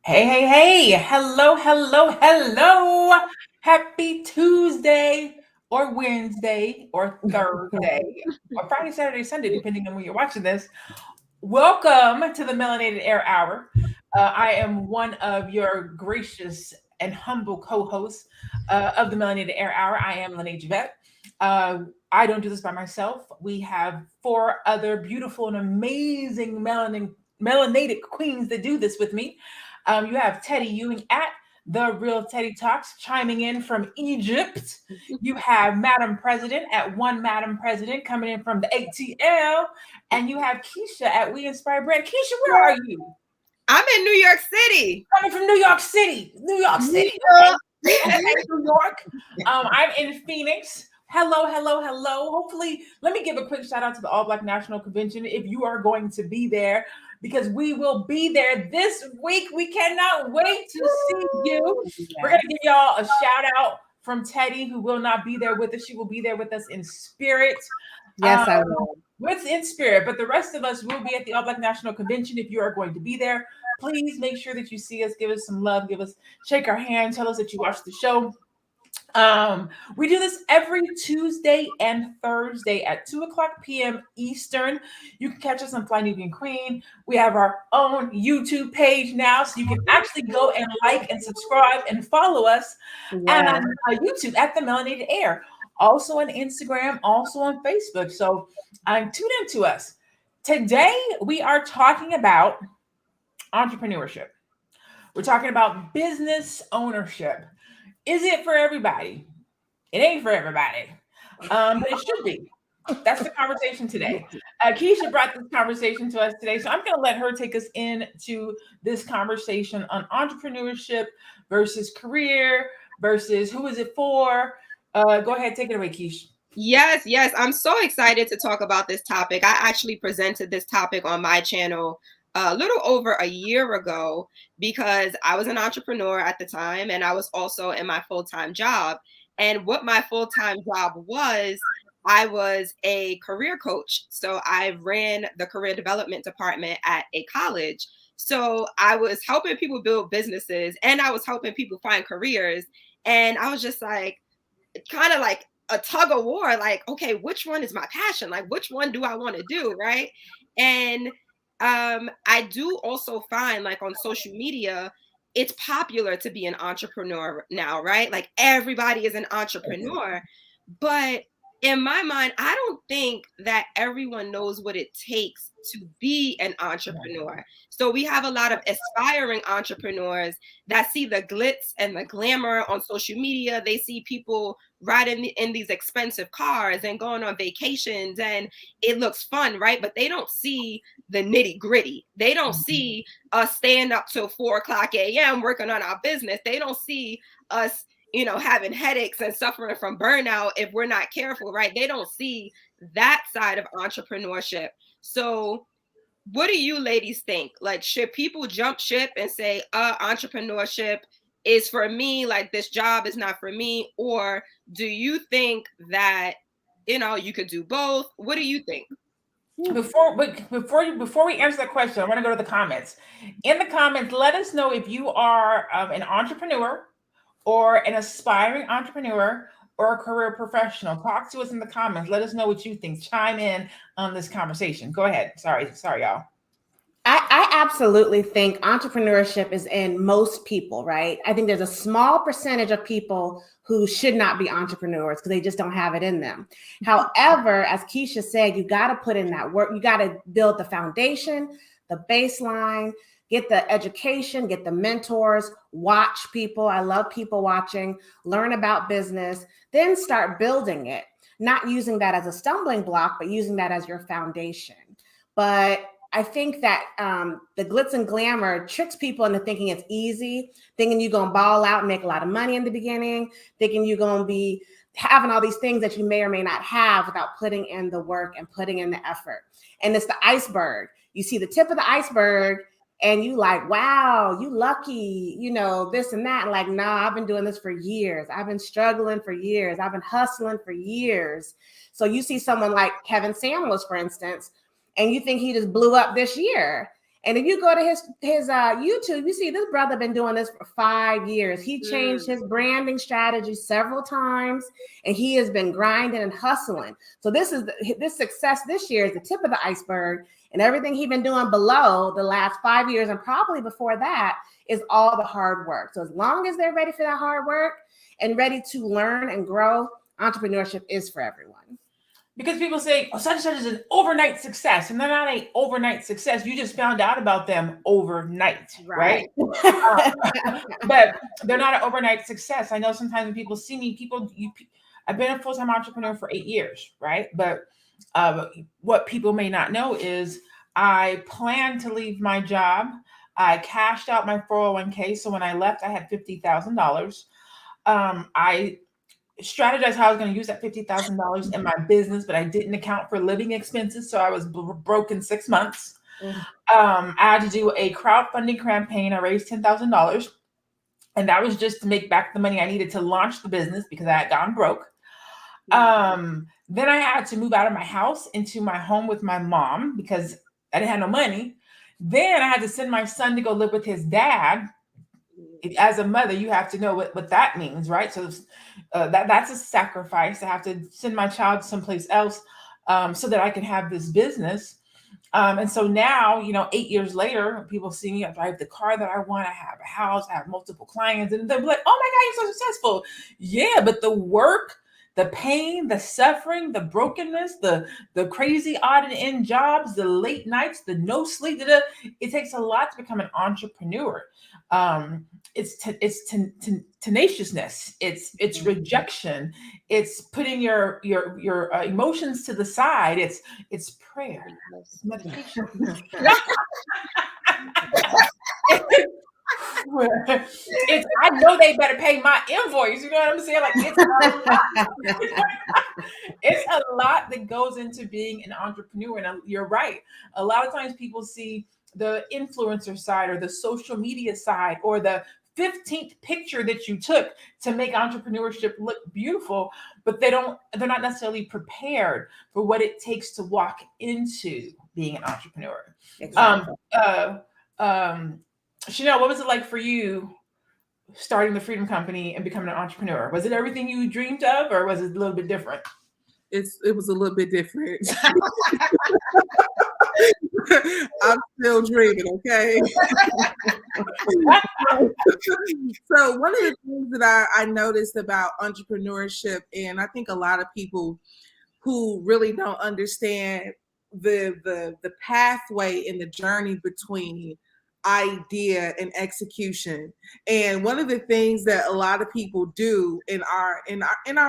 Hey, hey, hey. Hello, hello, hello. Happy Tuesday or Wednesday or Thursday or Friday, Saturday, Sunday, depending on when you're watching this. Welcome to the Melanated Air Hour. I am one of your gracious and humble co-hosts of the Melanated Air Hour. I am LaNée Javet. Uh, I don't do this by myself. We have four other beautiful and amazing melanated queens that do this with me. You have Teddy Ewing at The Real Teddy Talks chiming in from Egypt. You have Madam President at One Madam President coming in from the ATL. And you have Keisha at We Inspire Brand. Keisha, where are you? I'm in New York City. Coming from New York City. New York City. Okay, New York. I'm in Phoenix. Hello, hello, hello. Hopefully, let me give a quick shout out to the All Black National Convention if you are going to be there, because we will be there this week. We cannot wait to see you. We're going to give y'all a shout out from Teddy, who will not be there with us. She will be there with us in spirit. Yes, I will. What's in spirit, but the rest of us will be at the All Black National Convention. If you are going to be there, please make sure that you see us, give us some love, shake our hand, tell us that you watched the show. We do this every Tuesday and Thursday at 2:00 p.m. Eastern. You can catch us on Fly Nubian Queen. We have our own YouTube page now, so you can actually go and like and subscribe and follow us on YouTube at the Melanated Air. Also on Instagram, also on Facebook. So tune into us. Today we are talking about entrepreneurship. We're talking about business ownership. Is it for everybody? It ain't for everybody, but it should be. That's the conversation today. Keisha brought this conversation to us today, so I'm going to let her take us into this conversation on entrepreneurship versus career versus who is it for. Go ahead, take it away, Keisha. Yes. I'm so excited to talk about this topic. I actually presented this topic on my channel a little over a year ago because I was an entrepreneur at the time and I was also in my full-time job. And what my full-time job was, I was a career coach. So I ran the career development department at a college. So I was helping people build businesses and I was helping people find careers. And I was just like, kind of like a tug of war, like, okay, which one is my passion? Like, which one do I want to do? Right. And I do also find, like, on social media, it's popular to be an entrepreneur now, right? Like everybody is an entrepreneur. But in my mind, I don't think that everyone knows what it takes to be an entrepreneur. So we have a lot of aspiring entrepreneurs that see the glitz and the glamour on social media. They see people riding in these expensive cars and going on vacations, and it looks fun, right? But they don't see the nitty gritty. They don't see us staying up till 4:00 a.m. working on our business. They don't see us, having headaches and suffering from burnout if we're not careful, right? They don't see that side of entrepreneurship. So what do you ladies think? Like, should people jump ship and say, entrepreneurship is for me, like this job is not for me? Or do you think that, you could do both? What do you think? Before we answer that question, I want to go to the comments. In the comments, let us know if you are an entrepreneur or an aspiring entrepreneur or a career professional. Talk to us in the comments. Let us know what you think. Chime in on this conversation. Go ahead. Sorry, y'all. I absolutely think entrepreneurship is in most people, right? I think there's a small percentage of people who should not be entrepreneurs because they just don't have it in them. However, as Keisha said, you got to put in that work. You got to build the foundation, the baseline, get the education, get the mentors, watch people. I love people watching, learn about business, then start building it, not using that as a stumbling block, but using that as your foundation. But I think that the glitz and glamour tricks people into thinking it's easy, thinking you're going to ball out and make a lot of money in the beginning, thinking you're going to be having all these things that you may or may not have without putting in the work and putting in the effort. And it's the iceberg. You see the tip of the iceberg and you like, wow, you lucky, this and that. And like, nah, I've been doing this for years. I've been struggling for years. I've been hustling for years. So you see someone like Kevin Samuels, for instance, and you think he just blew up this year. And if you go to his YouTube, you see this brother been doing this for 5 years. He changed his branding strategy several times, and he has been grinding and hustling. So this success this year is the tip of the iceberg, and everything he's been doing below the last 5 years and probably before that is all the hard work. So as long as they're ready for that hard work and ready to learn and grow, entrepreneurship is for everyone. Because people say, oh, such and such is an overnight success. And they're not an overnight success. You just found out about them overnight, right? But they're not an overnight success. I know sometimes when people see me, I've been a full-time entrepreneur for 8 years, right? But what people may not know is I planned to leave my job. I cashed out my 401k. So when I left, I had $50,000. I strategized how I was going to use that $50,000 in my business, but I didn't account for living expenses. So I was broke in 6 months. I had to do a crowdfunding campaign. I raised $10,000. And that was just to make back the money I needed to launch the business because I had gone broke. Then I had to move out of my house into my home with my mom because I didn't have no money. Then I had to send my son to go live with his dad. As a mother, you have to know what that means, right? So that's a sacrifice. I have to send my child someplace else so that I can have this business. And so now, 8 years later, people see me, I drive the car that I want, I have a house, I have multiple clients, and they're like, oh my God, you're so successful. Yeah, but the work, the pain, the suffering, the brokenness, the crazy odd and end jobs, the late nights, the no sleep, it takes a lot to become an entrepreneur. It's tenaciousness. It's rejection. It's putting your emotions to the side. It's prayer. It's meditation. I know they better pay my invoice. You know what I'm saying? Like it's a lot that goes into being an entrepreneur. And you're right. A lot of times people see the influencer side or the social media side or the 15th picture that you took to make entrepreneurship look beautiful, but they're not necessarily prepared for what it takes to walk into being an entrepreneur. Exactly. Chanel, what was it like for you starting the Freedom Company and becoming an entrepreneur? Was it everything you dreamed of, or was it a little bit different? It was a little bit different. I'm still dreaming, okay? So one of the things that I noticed about entrepreneurship, and I think a lot of people who really don't understand the pathway and the journey between idea and execution. And one of the things that a lot of people do in our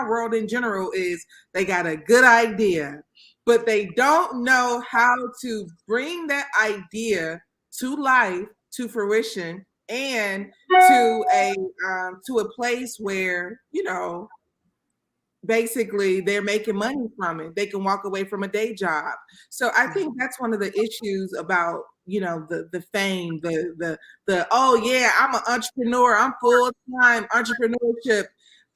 world in general is they got a good idea, but they don't know how to bring that idea to life, to fruition, and to a place where, basically they're making money from it. They can walk away from a day job. So I think that's one of the issues about, the fame, the oh yeah, I'm an entrepreneur, I'm full-time entrepreneurship.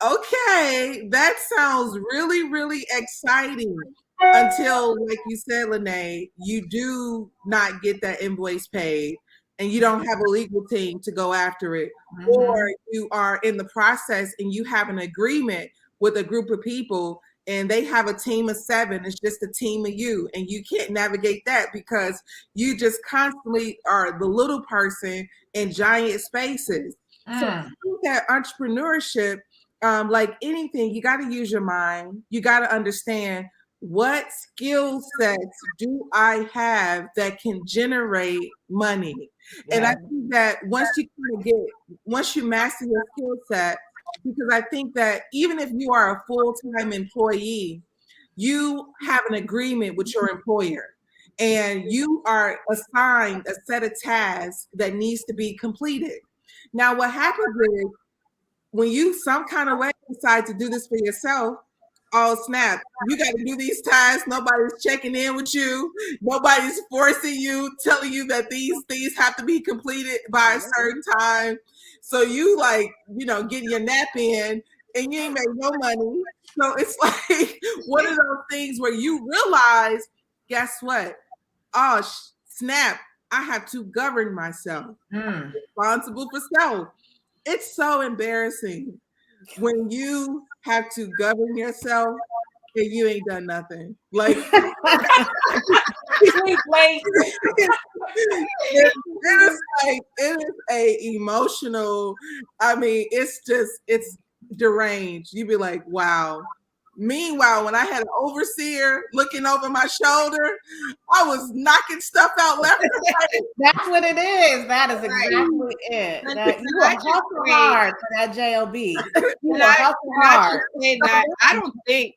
Okay, that sounds really, really exciting until, like you said, LaNée, you do not get that invoice paid and you don't have a legal team to go after it, or you are in the process and you have an agreement with a group of people and they have a team of 7. It's just a team of you, and you can't navigate that because you just constantly are the little person in giant spaces. So I think that entrepreneurship, like anything, you got to use your mind. You got to understand, what skill sets do I have that can generate money? Yeah. And I think that once you master your skill set, because I think that even if you are a full-time employee, you have an agreement with your employer and you are assigned a set of tasks that needs to be completed. Now, what happens is when you some kind of way decide to do this for yourself, oh snap, you got to do these tasks. Nobody's checking in with you. Nobody's forcing you, telling you that these things have to be completed by a certain time. So you getting your nap in and you ain't make no money. So it's like one of those things where you realize, guess what? Oh, snap. I have to govern myself. Responsible for self. It's so embarrassing when you have to govern yourself and you ain't done nothing. Like it is a emotional. I mean, it's deranged. You be like, wow. Meanwhile, when I had an overseer looking over my shoulder, I was knocking stuff out left and right. That's what it is. That is exactly it. That you will hustle hard for that JOB. You will hustle hard. I don't think.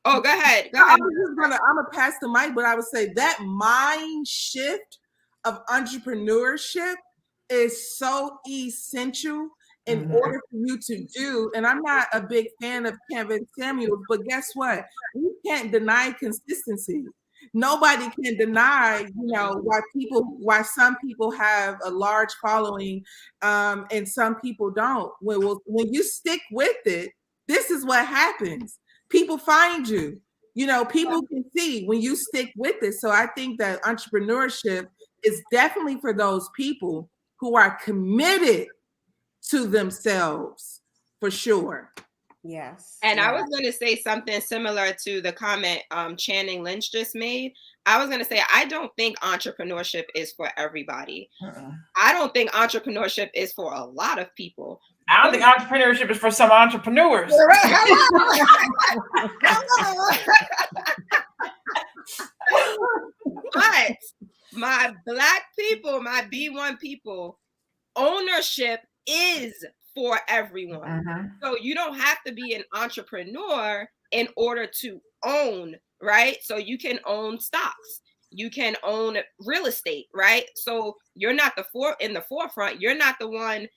Oh, go ahead. I'm gonna pass the mic, but I would say that mind shift of entrepreneurship is so essential in order for you to do. And I'm not a big fan of Kevin Samuels, but guess what? We can't deny consistency. Nobody can deny, why some people have a large following, and some people don't. When you stick with it, this is what happens. People find you. People can see when you stick with it. So I think that entrepreneurship is definitely for those people who are committed to themselves, for sure. Yes. And I was going to say something similar to the comment Channing Lynch just made. I was going to say, I don't think entrepreneurship is for everybody. I don't think entrepreneurship is for a lot of people. I don't think entrepreneurship is for some entrepreneurs. But my Black people, my B1 people, ownership is for everyone. So you don't have to be an entrepreneur in order to own, right? So you can own stocks. You can own real estate, right? So you're not in the forefront. You're not the one,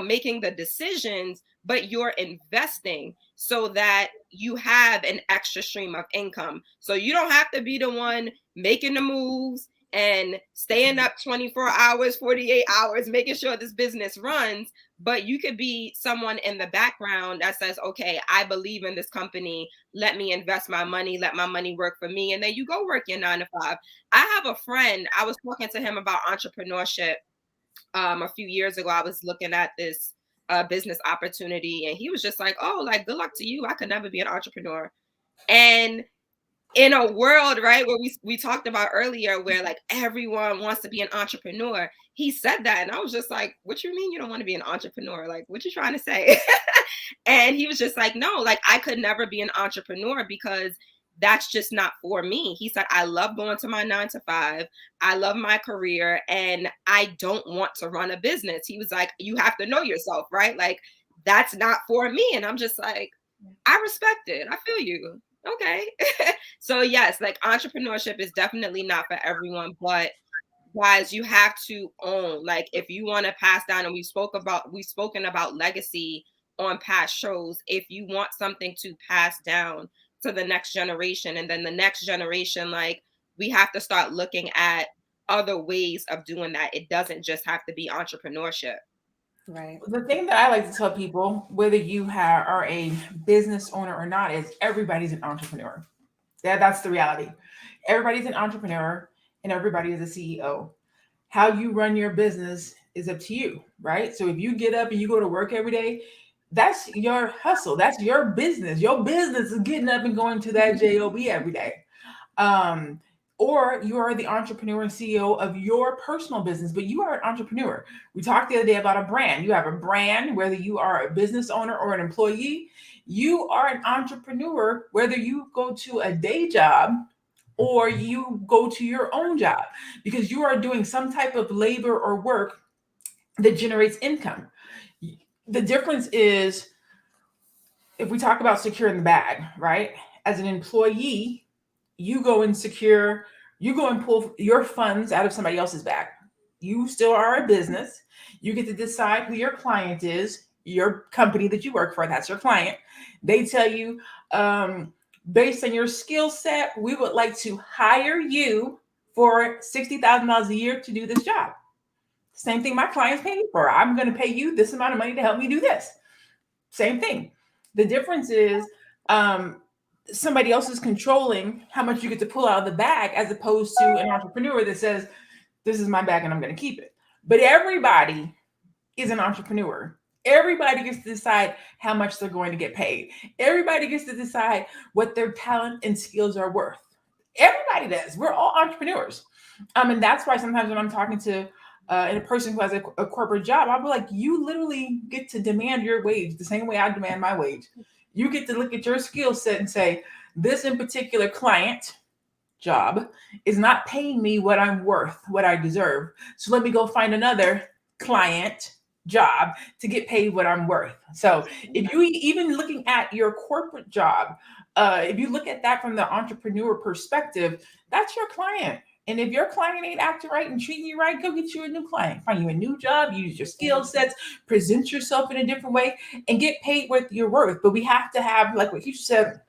making the decisions, but you're investing so that you have an extra stream of income. So you don't have to be the one making the moves and staying up 24 hours, 48 hours, making sure this business runs. But you could be someone in the background that says, okay, I believe in this company. Let me invest my money. Let my money work for me. And then you go work your 9 to 5. I have a friend, I was talking to him about entrepreneurship a few years ago. I was looking at this business opportunity, and he was just like, oh, like, good luck to you. I could never be an entrepreneur. And in a world, right, where we talked about earlier, where like everyone wants to be an entrepreneur, he said that. And I was just like, what you mean you don't want to be an entrepreneur? Like, what you trying to say? And he was just like, no, like I could never be an entrepreneur because that's just not for me. He said, I love going to my 9 to 5. I love my career and I don't want to run a business. He was like, you have to know yourself, right? Like that's not for me. And I'm just like, I respect it. I feel you. Okay. So yes, like entrepreneurship is definitely not for everyone, but guys, you have to own, like if you want to pass down, and we've spoken about legacy on past shows. If you want something to pass down to the next generation, and then the next generation, like we have to start looking at other ways of doing that. It doesn't just have to be entrepreneurship. Right. The thing that I like to tell people, whether you are a business owner or not, is everybody's an entrepreneur. That's the reality. Everybody's an entrepreneur and everybody is a CEO. How you run your business is up to you, right? So if you get up and you go to work every day, that's your hustle. That's your business. Your business is getting up and going to that job every day. Or you are the entrepreneur and CEO of your personal business, but you are an entrepreneur. We talked the other day about a brand. You have a brand, whether you are a business owner or an employee. You are an entrepreneur, whether you go to a day job or you go to your own job, because you are doing some type of labor or work that generates income. The difference is, if we talk about securing the bag, right? As an employee, you go and pull your funds out of somebody else's bag. You still are a business. You get to decide who your client is, your company that you work for, that's your client. They tell you, based on your skill set, we would like to hire you for $60,000 a year to do this job. Same thing my client's paying for. I'm going to pay you this amount of money to help me do this. Same thing. The difference is, somebody else is controlling how much you get to pull out of the bag, as opposed to an entrepreneur that says, this is my bag and I'm going to keep it. But everybody is an entrepreneur. Everybody gets to decide how much they're going to get paid. Everybody gets to decide what their talent and skills are worth. Everybody does. We're all entrepreneurs. And that's why sometimes when I'm talking to a person who has a corporate job, I'll be like, you literally get to demand your wage the same way I demand my wage. You get to look at your skill set and say, this in particular client job is not paying me what I'm worth, what I deserve. So let me go find another client job to get paid what I'm worth. So if you even looking at your corporate job, if you look at that from the entrepreneur perspective, that's your client. And if your client ain't acting right and treating you right, go get you a new client, find you a new job, use your skill sets, present yourself in a different way, and get paid what you're worth. But we have to have, like what Keisha said,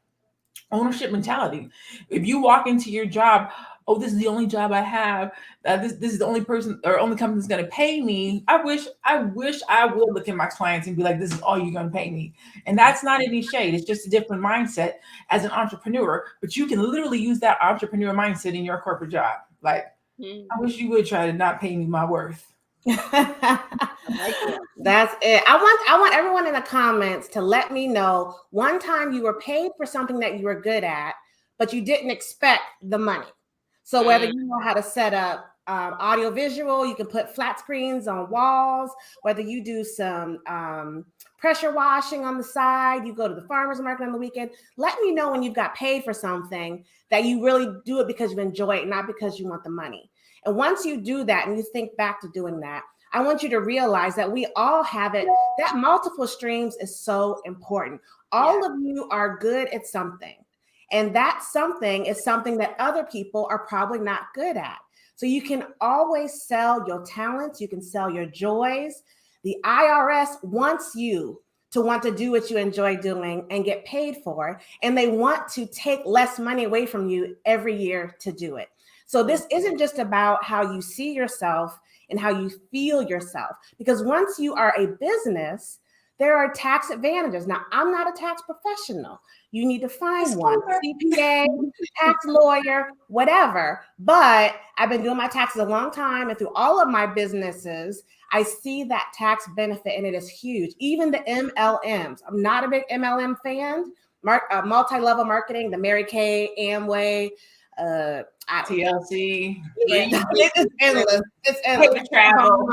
ownership mentality. If you walk into your job, oh, this is the only job I have. This is the only person or only company that's going to pay me. I wish I would look at my clients and be like, this is all you're going to pay me. And that's not any shade. It's just a different mindset as an entrepreneur. But you can literally use that entrepreneur mindset in your corporate job. Like, I wish you would try to not pay me my worth. That's it. I want everyone in the comments to let me know one time you were paid for something that you were good at, but you didn't expect the money. So whether you know how to set up audio visual, you can put flat screens on walls, whether you do some pressure washing on the side, you go to the farmer's market on the weekend, let me know when you've got paid for something that you really do it because you enjoy it, not because you want the money. And once you do that and you think back to doing that, I want you to realize that we all have it. That multiple streams is so important. All of you are good at something. And that something is something that other people are probably not good at. So you can always sell your talents. You can sell your joys. The IRS wants you to want to do what you enjoy doing and get paid for. And they want to take less money away from you every year to do it. So this isn't just about how you see yourself and how you feel yourself, because once you are a business, there are tax advantages. Now, I'm not a tax professional. You need to find one, CPA, tax lawyer, whatever. But I've been doing my taxes a long time, and through all of my businesses, I see that tax benefit, and it is huge. Even the MLMs. I'm not a big MLM fan. Multi-level marketing, the Mary Kay, Amway, TLC, it's endless. It's endless. Travel,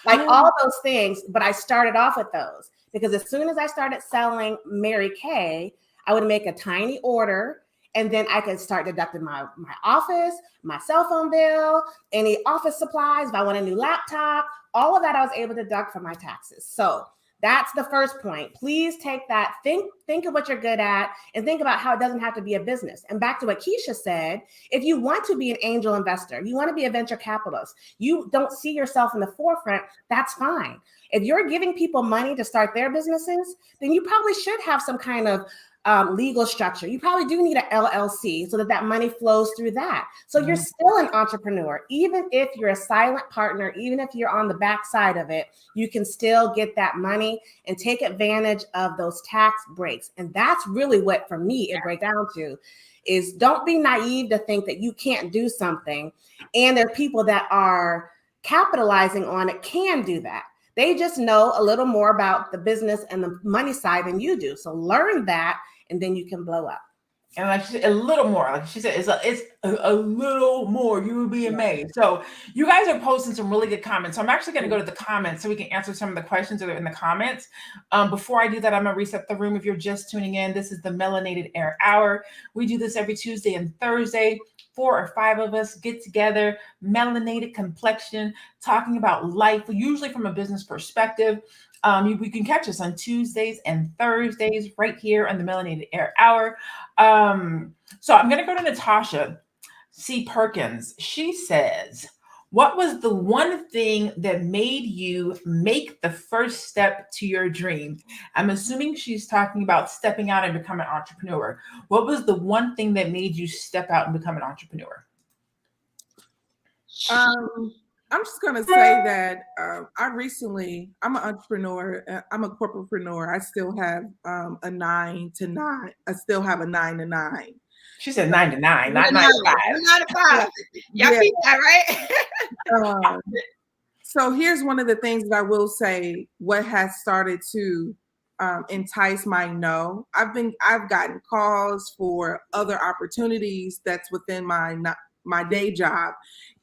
like all those things. But I started off with those because as soon as I started selling Mary Kay, I would make a tiny order, and then I could start deducting my office, my cell phone bill, any office supplies. If I want a new laptop, all of that I was able to deduct from my taxes. So that's the first point. Please take that, think of what you're good at, and think about how it doesn't have to be a business. And back to what Keisha said, if you want to be an angel investor, you want to be a venture capitalist, you don't see yourself in the forefront, that's fine. If you're giving people money to start their businesses, then you probably should have some kind of legal structure. You probably do need an LLC so that money flows through that. So you're still an entrepreneur. Even if you're a silent partner, even if you're on the backside of it, you can still get that money and take advantage of those tax breaks. And that's really what, for me, it breaks down to is don't be naive to think that you can't do something. And there are people that are capitalizing on it can do that. They just know a little more about the business and the money side than you do. So learn that, and then you can blow up. And like she said, a little more. Like she said, it's a little more. You would be amazed. So you guys are posting some really good comments. So I'm actually going to go to the comments so we can answer some of the questions that are in the comments. Before I do that, I'm going to reset the room. If you're just tuning in, this is the Melanated Air Hour. We do this every Tuesday and Thursday. 4 or 5 of us get together, melanated complexion, talking about life, usually from a business perspective. We can catch us on Tuesdays and Thursdays right here on the Melanated Air Hour. So I'm going to go to Natasha C. Perkins. She says, what was the one thing that made you make the first step to your dream? I'm assuming she's talking about stepping out and becoming an entrepreneur. What was the one thing that made you step out and become an entrepreneur? I'm just going to say that I'm an entrepreneur. I'm a corporatepreneur. I still have a 9 to 9. I still have a 9 to 9. She said 9 to 9, not 9 to 5. 9 to 5. Y'all peep that, right? So here's one of the things that I will say, what has started to entice my no. I've gotten calls for other opportunities that's within my day job,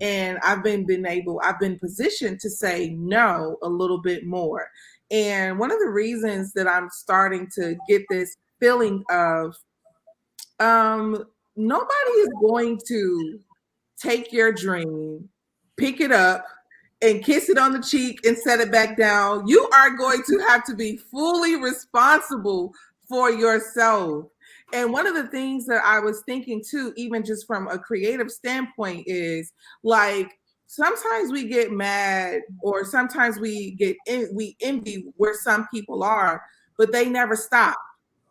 and I've been positioned to say no a little bit more. And one of the reasons that I'm starting to get this feeling of nobody is going to take your dream, pick it up, and kiss it on the cheek and set it back down. You are going to have to be fully responsible for yourself. And one of the things that I was thinking too, even just from a creative standpoint, is like sometimes we get mad, or sometimes we envy where some people are, but they never stop,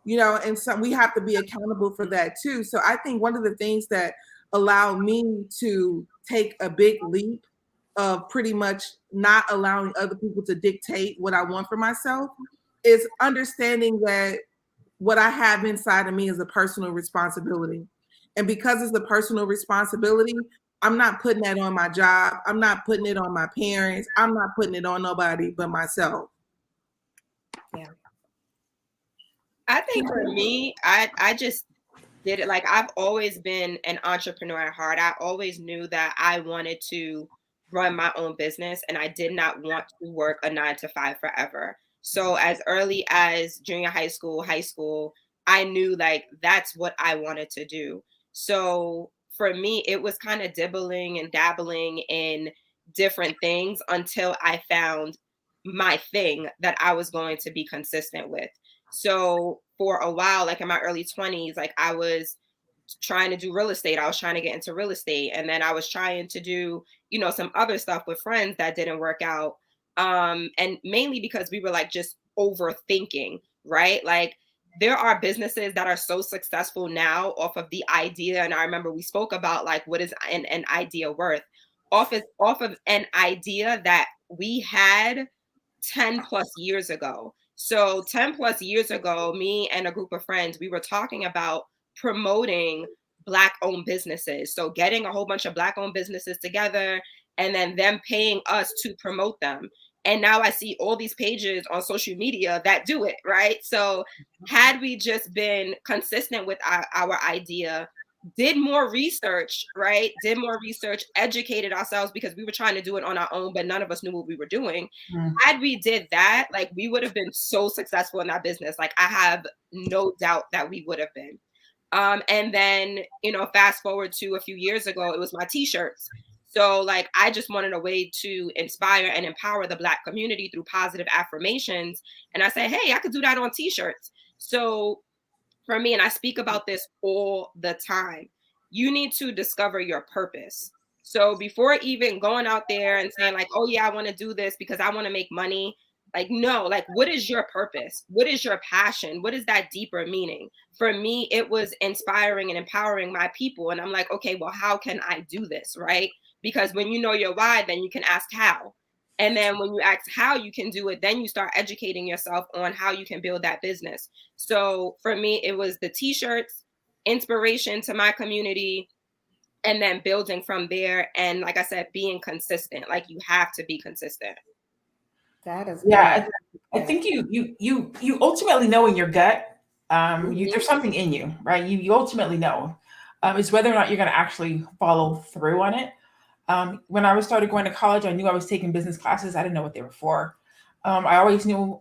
and so we have to be accountable for that too. So I think one of the things that allowed me to take a big leap of pretty much not allowing other people to dictate what I want for myself is understanding that what I have inside of me is a personal responsibility. And because it's a personal responsibility, I'm not putting that on my job. I'm not putting it on my parents. I'm not putting it on nobody but myself. Yeah. I think for me, I just did it. Like, I've always been an entrepreneur at heart. I always knew that I wanted to run my own business, and I did not want to work a 9 to 5 forever. So as early as junior high school, I knew like that's what I wanted to do. So for me, it was kind of dibbling and dabbling in different things until I found my thing that I was going to be consistent with. So for a while, like in my early 20s, like I was trying to do real estate. I was trying to get into real estate. And then I was trying to do, some other stuff with friends that didn't work out. And mainly because we were like just overthinking, right? Like there are businesses that are so successful now off of the idea. And I remember we spoke about like, what is an idea worth off of an idea that we had 10 plus years ago. So 10 plus years ago, me and a group of friends, we were talking about promoting Black-owned businesses. So getting a whole bunch of Black-owned businesses together and then them paying us to promote them. And now I see all these pages on social media that do it, right? So had we just been consistent with our idea, did more research, right? Did more research, educated ourselves, because we were trying to do it on our own, but none of us knew what we were doing. Had we did that, like we would have been so successful in that business. Like I have no doubt that we would have been. And then, fast forward to a few years ago, it was my t-shirts. So like, I just wanted a way to inspire and empower the Black community through positive affirmations. And I said, hey, I could do that on t-shirts. So for me, and I speak about this all the time, you need to discover your purpose. So before even going out there and saying like, oh yeah, I want to do this because I want to make money. Like, no, like, what is your purpose? What is your passion? What is that deeper meaning? For me, it was inspiring and empowering my people. And I'm like, okay, well, how can I do this, right? Because when you know your why, then you can ask how. And then when you ask how you can do it, then you start educating yourself on how you can build that business. So for me, it was the t-shirts, inspiration to my community, and then building from there. And like I said, being consistent. Like you have to be consistent. That is I think you ultimately know in your gut. There's something in you, right? You ultimately know. It's whether or not you're going to actually follow through on it. When I started going to college, I knew I was taking business classes. I didn't know what they were for. I always knew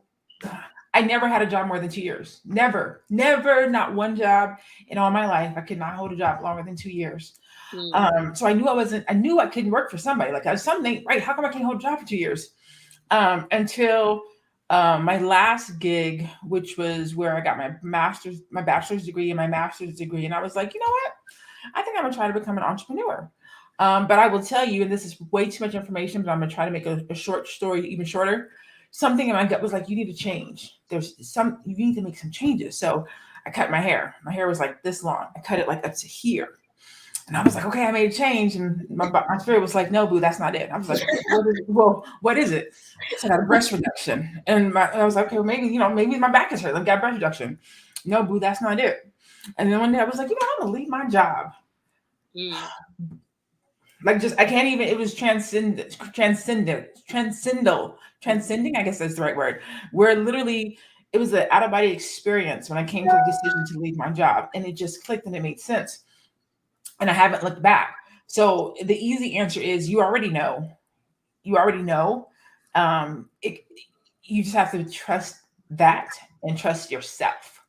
I never had a job more than 2 years. Never, not one job in all my life. I could not hold a job longer than 2 years. So I knew I couldn't work for somebody. Like I was something, right? How come I can't hold a job for 2 years? Until my last gig, which was where I got my bachelor's degree and my master's degree. And I was like, you know what? I think I'm gonna try to become an entrepreneur. But I will tell you, and this is way too much information, but I'm gonna try to make a short story even shorter. Something in my gut was like, you need to change. You need to make some changes. So I cut my hair. My hair was like this long. I cut it like up to here. And I was like, okay, I made a change. And my spirit was like, no, boo, that's not it. I was like, what is it? So I got a breast reduction. And I was like, okay, well, maybe my back is hurt. I've got breast reduction. No, boo, that's not it. And then one day I was like, I'm gonna leave my job. Like, just, I can't even, it was transcending, I guess that's the right word, where literally it was an out of body experience when I came to the decision to leave my job, and it just clicked and it made sense. And I haven't looked back. So the easy answer is you already know. You just have to trust that and trust yourself.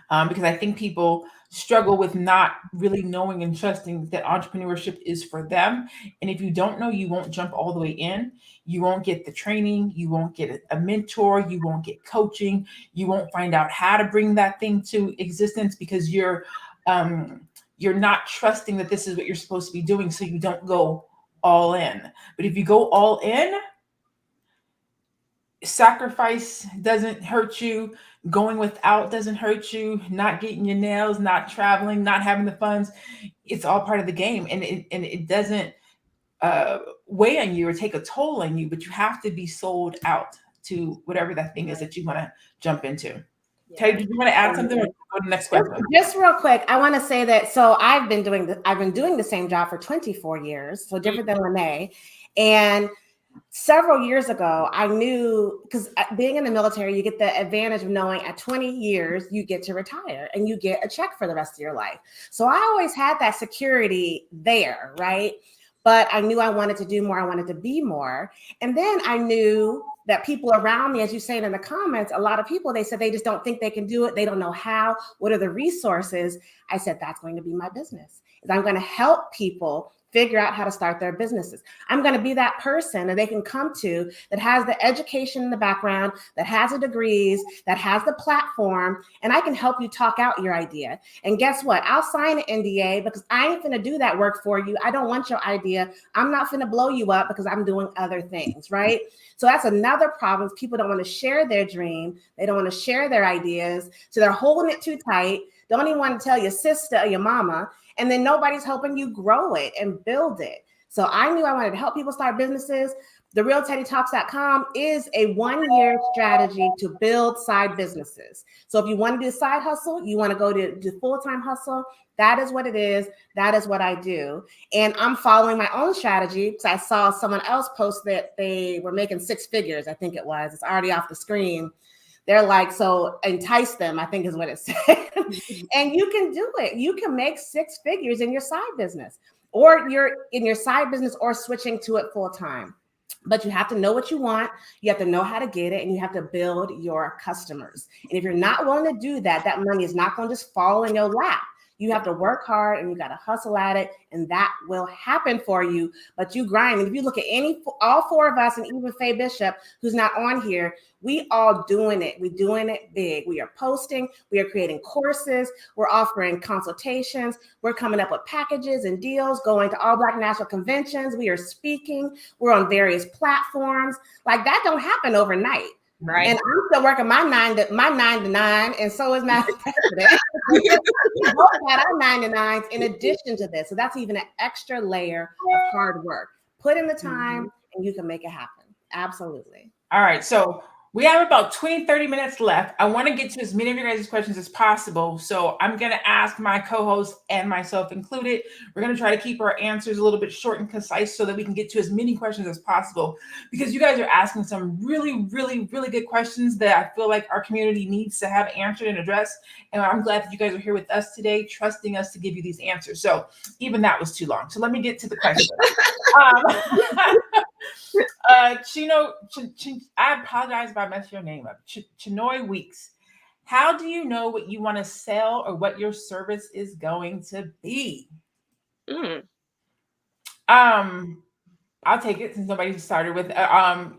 Because I think people struggle with not really knowing and trusting that entrepreneurship is for them. And if you don't know, you won't jump all the way in. You won't get the training. You won't get a mentor. You won't get coaching. You won't find out how to bring that thing to existence because you're not trusting that this is what you're supposed to be doing. So you don't go all in. But if you go all in, sacrifice doesn't hurt you. Going without doesn't hurt you. Not getting your nails, not traveling, not having the funds. It's all part of the game. And it doesn't weigh on you or take a toll on you, but you have to be sold out to whatever that thing is that you want to jump into. Tay, did you want to add something or go to the next question? Just real quick, I want to say that, so I've been doing the same job for 24 years, so different than LaNée. And several years ago, I knew, because being in the military, you get the advantage of knowing at 20 years, you get to retire and you get a check for the rest of your life. So I always had that security there, right? But I knew I wanted to do more. I wanted to be more. And then I knew that people around me, as you say in the comments, a lot of people, they said they just don't think they can do it. They don't know how. What are the resources? I said, that's going to be my business. Is I'm going to help people figure out how to start their businesses. I'm going to be that person that they can come to that has the education in the background, that has the degrees, that has the platform, and I can help you talk out your idea. And guess what? I'll sign an NDA because I ain't going to do that work for you. I don't want your idea. I'm not going to blow you up because I'm doing other things, right? So that's another problem. People don't want to share their dream. They don't want to share their ideas. So they're holding it too tight. Don't even want to tell your sister or your mama. And then nobody's helping you grow it and build it. So I knew I wanted to help people start businesses. TheRealTeddyTalks.com is a 1-year strategy to build side businesses. So if you want to do side hustle, you want to go to do full-time hustle, that is what it is. That is what I do. And I'm following my own strategy because I saw someone else post that they were making 6 figures, I think it was. It's already off the screen. They're like, so entice them, I think is what it said. And you can do it. You can make 6 figures in your side business, or you're in your side business or switching to it full time. But you have to know what you want. You have to know how to get it, and you have to build your customers. And if you're not willing to do that, that money is not going to just fall in your lap. You have to work hard and you got to hustle at it, and that will happen for you. But you grind. And if you look at all 4 of us, and even Faye Bishop, who's not on here, we all doing it. We're doing it big. We are posting. We are creating courses. We're offering consultations. We're coming up with packages and deals, going to all Black national conventions. We are speaking. We're on various platforms. Like, that don't happen overnight. Right. And I'm still working my 9 to 9, and so is my president. We both got our 9 to 9s in addition to this. So that's even an extra layer of hard work. Put in the time and you can make it happen. Absolutely. All right. So we have about 20, 30 minutes left. I want to get to as many of your guys' questions as possible. So I'm going to ask my co-host and myself included. We're going to try to keep our answers a little bit short and concise so that we can get to as many questions as possible, because you guys are asking some really, really, really good questions that I feel like our community needs to have answered and addressed. And I'm glad that you guys are here with us today, trusting us to give you these answers. So even that was too long. So let me get to the question. I apologize if I messed your name up. Chinoy Weeks. How do you know what you want to sell or what your service is going to be? I'll take it since nobody started with. I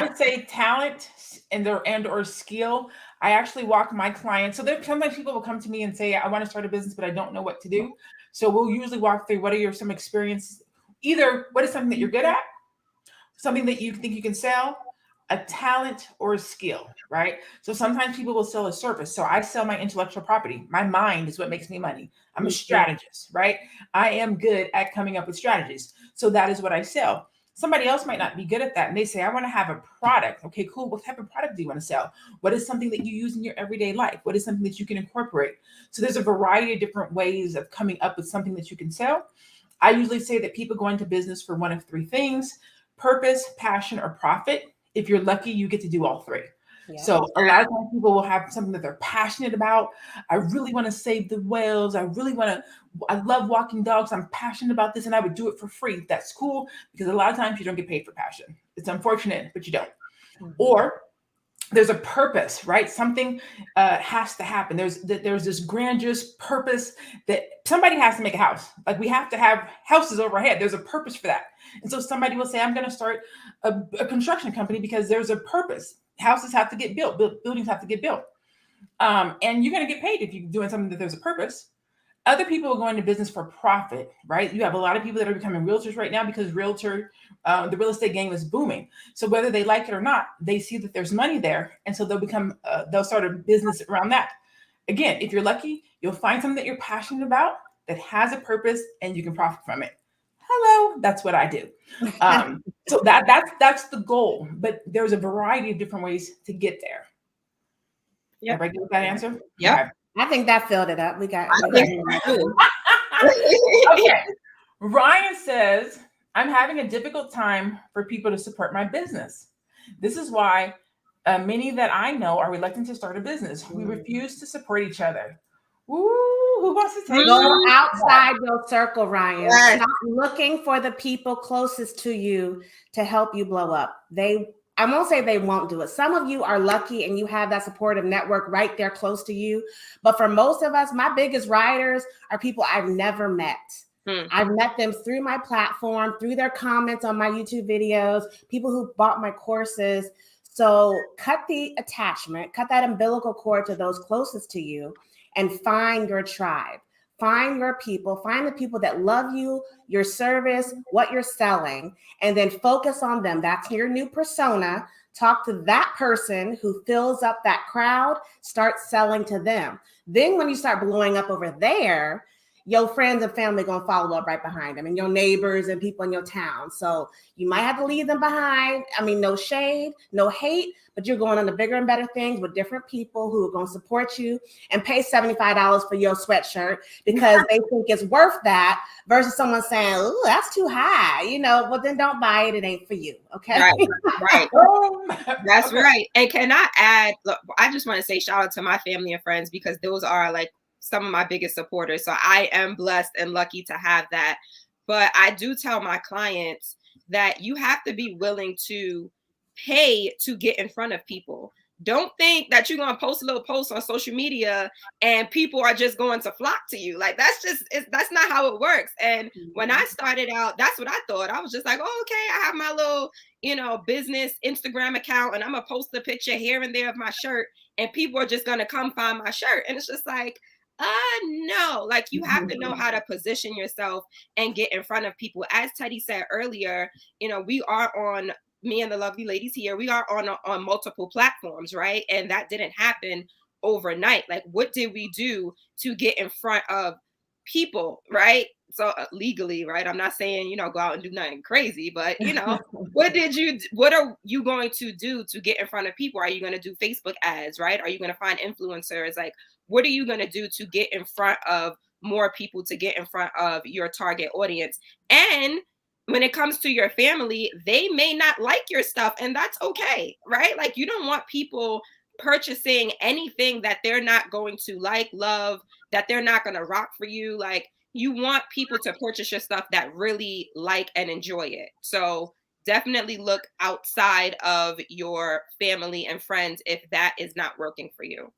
would say talent and or skill. I actually walk my clients. So there sometimes people will come to me and say, I want to start a business, but I don't know what to do. So we'll usually walk through what are some experience. Either what is something that you're good at, something that you think you can sell, a talent or a skill, right? So sometimes people will sell a service. So I sell my intellectual property. My mind is what makes me money. I'm a strategist, right? I am good at coming up with strategies. So that is what I sell. Somebody else might not be good at that. And they say, I want to have a product. Okay, cool. What type of product do you want to sell? What is something that you use in your everyday life? What is something that you can incorporate? So there's a variety of different ways of coming up with something that you can sell. I usually say that people go into business for one of three things: purpose, passion, or profit. If you're lucky, you get to do all three. Yeah. So a lot of times people will have something that they're passionate about. I really want to save the whales. I love walking dogs. I'm passionate about this and I would do it for free. That's cool, because a lot of times you don't get paid for passion. It's unfortunate, but you don't. Or there's a purpose, right? Something has to happen. There's this grandiose purpose that somebody has to make a house. Like, we have to have houses overhead. There's a purpose for that. And so somebody will say, I'm going to start a construction company because there's a purpose. Houses have to get built. Buildings have to get built. And you're going to get paid if you're doing something that there's a purpose. Other people are going to business for profit, right? You have a lot of people that are becoming realtors right now because the real estate game is booming. So whether they like it or not, they see that there's money there. And so they'll start a business around that. Again, if you're lucky, you'll find something that you're passionate about that has a purpose and you can profit from it. Hello, that's what I do. So that's the goal, but there's a variety of different ways to get there. Yeah. Everybody get that answer? Yeah. Okay. I think that filled it up. We got Okay. Ryan says, I'm having a difficult time for people to support my business. This is why many that I know are reluctant to start a business. We refuse to support each other. Ooh, who wants to take Go outside your circle, Ryan. Yes. Stop looking for the people closest to you to help you blow up. I won't say they won't do it. Some of you are lucky and you have that supportive network right there close to you. But for most of us, my biggest riders are people I've never met. I've met them through my platform, through their comments on my YouTube videos, people who bought my courses. So cut the attachment, cut that umbilical cord to those closest to you, and find your tribe. Find your people, find the people that love you, your service, what you're selling, and then focus on them. That's your new persona. Talk to that person who fills up that crowd, start selling to them. Then when you start blowing up over there, your friends and family going to follow up right behind them, and your neighbors and people in your town. So you might have to leave them behind. I mean, no shade, no hate, but you're going on to bigger and better things with different people who are going to support you and pay $75 for your sweatshirt because they think it's worth that, versus someone saying, "Ooh, that's too high." Well, then don't buy it. It ain't for you. Okay. Right. That's right. And can I add, look, I just want to say shout out to my family and friends, because those are like some of my biggest supporters. So I am blessed and lucky to have that. But I do tell my clients that you have to be willing to pay to get in front of people. Don't think that you're going to post a little post on social media and people are just going to flock to you. Like, that's not how it works. And when I started out, that's what I thought. I was just like, oh, okay, I have my little, business Instagram account and I'm going to post a picture here and there of my shirt and people are just going to come find my shirt. And it's just like, no, like, you have to know how to position yourself and get in front of people. As Teddy said earlier, we are on, me and the lovely ladies here, we are on multiple platforms, right? And that didn't happen overnight. Like, what did we do to get in front of people, right? So legally, right? I'm not saying, go out and do nothing crazy, but what are you going to do to get in front of people? Are you going to do Facebook ads, right? Are you going to find influencers? Like, what are you going to do to get in front of more people, to get in front of your target audience? And when it comes to your family, they may not like your stuff, and that's okay, right? Like, you don't want people purchasing anything that they're not going to like, love, that they're not going to rock for you. Like, you want people to purchase your stuff that really like and enjoy it. So definitely look outside of your family and friends if that is not working for you.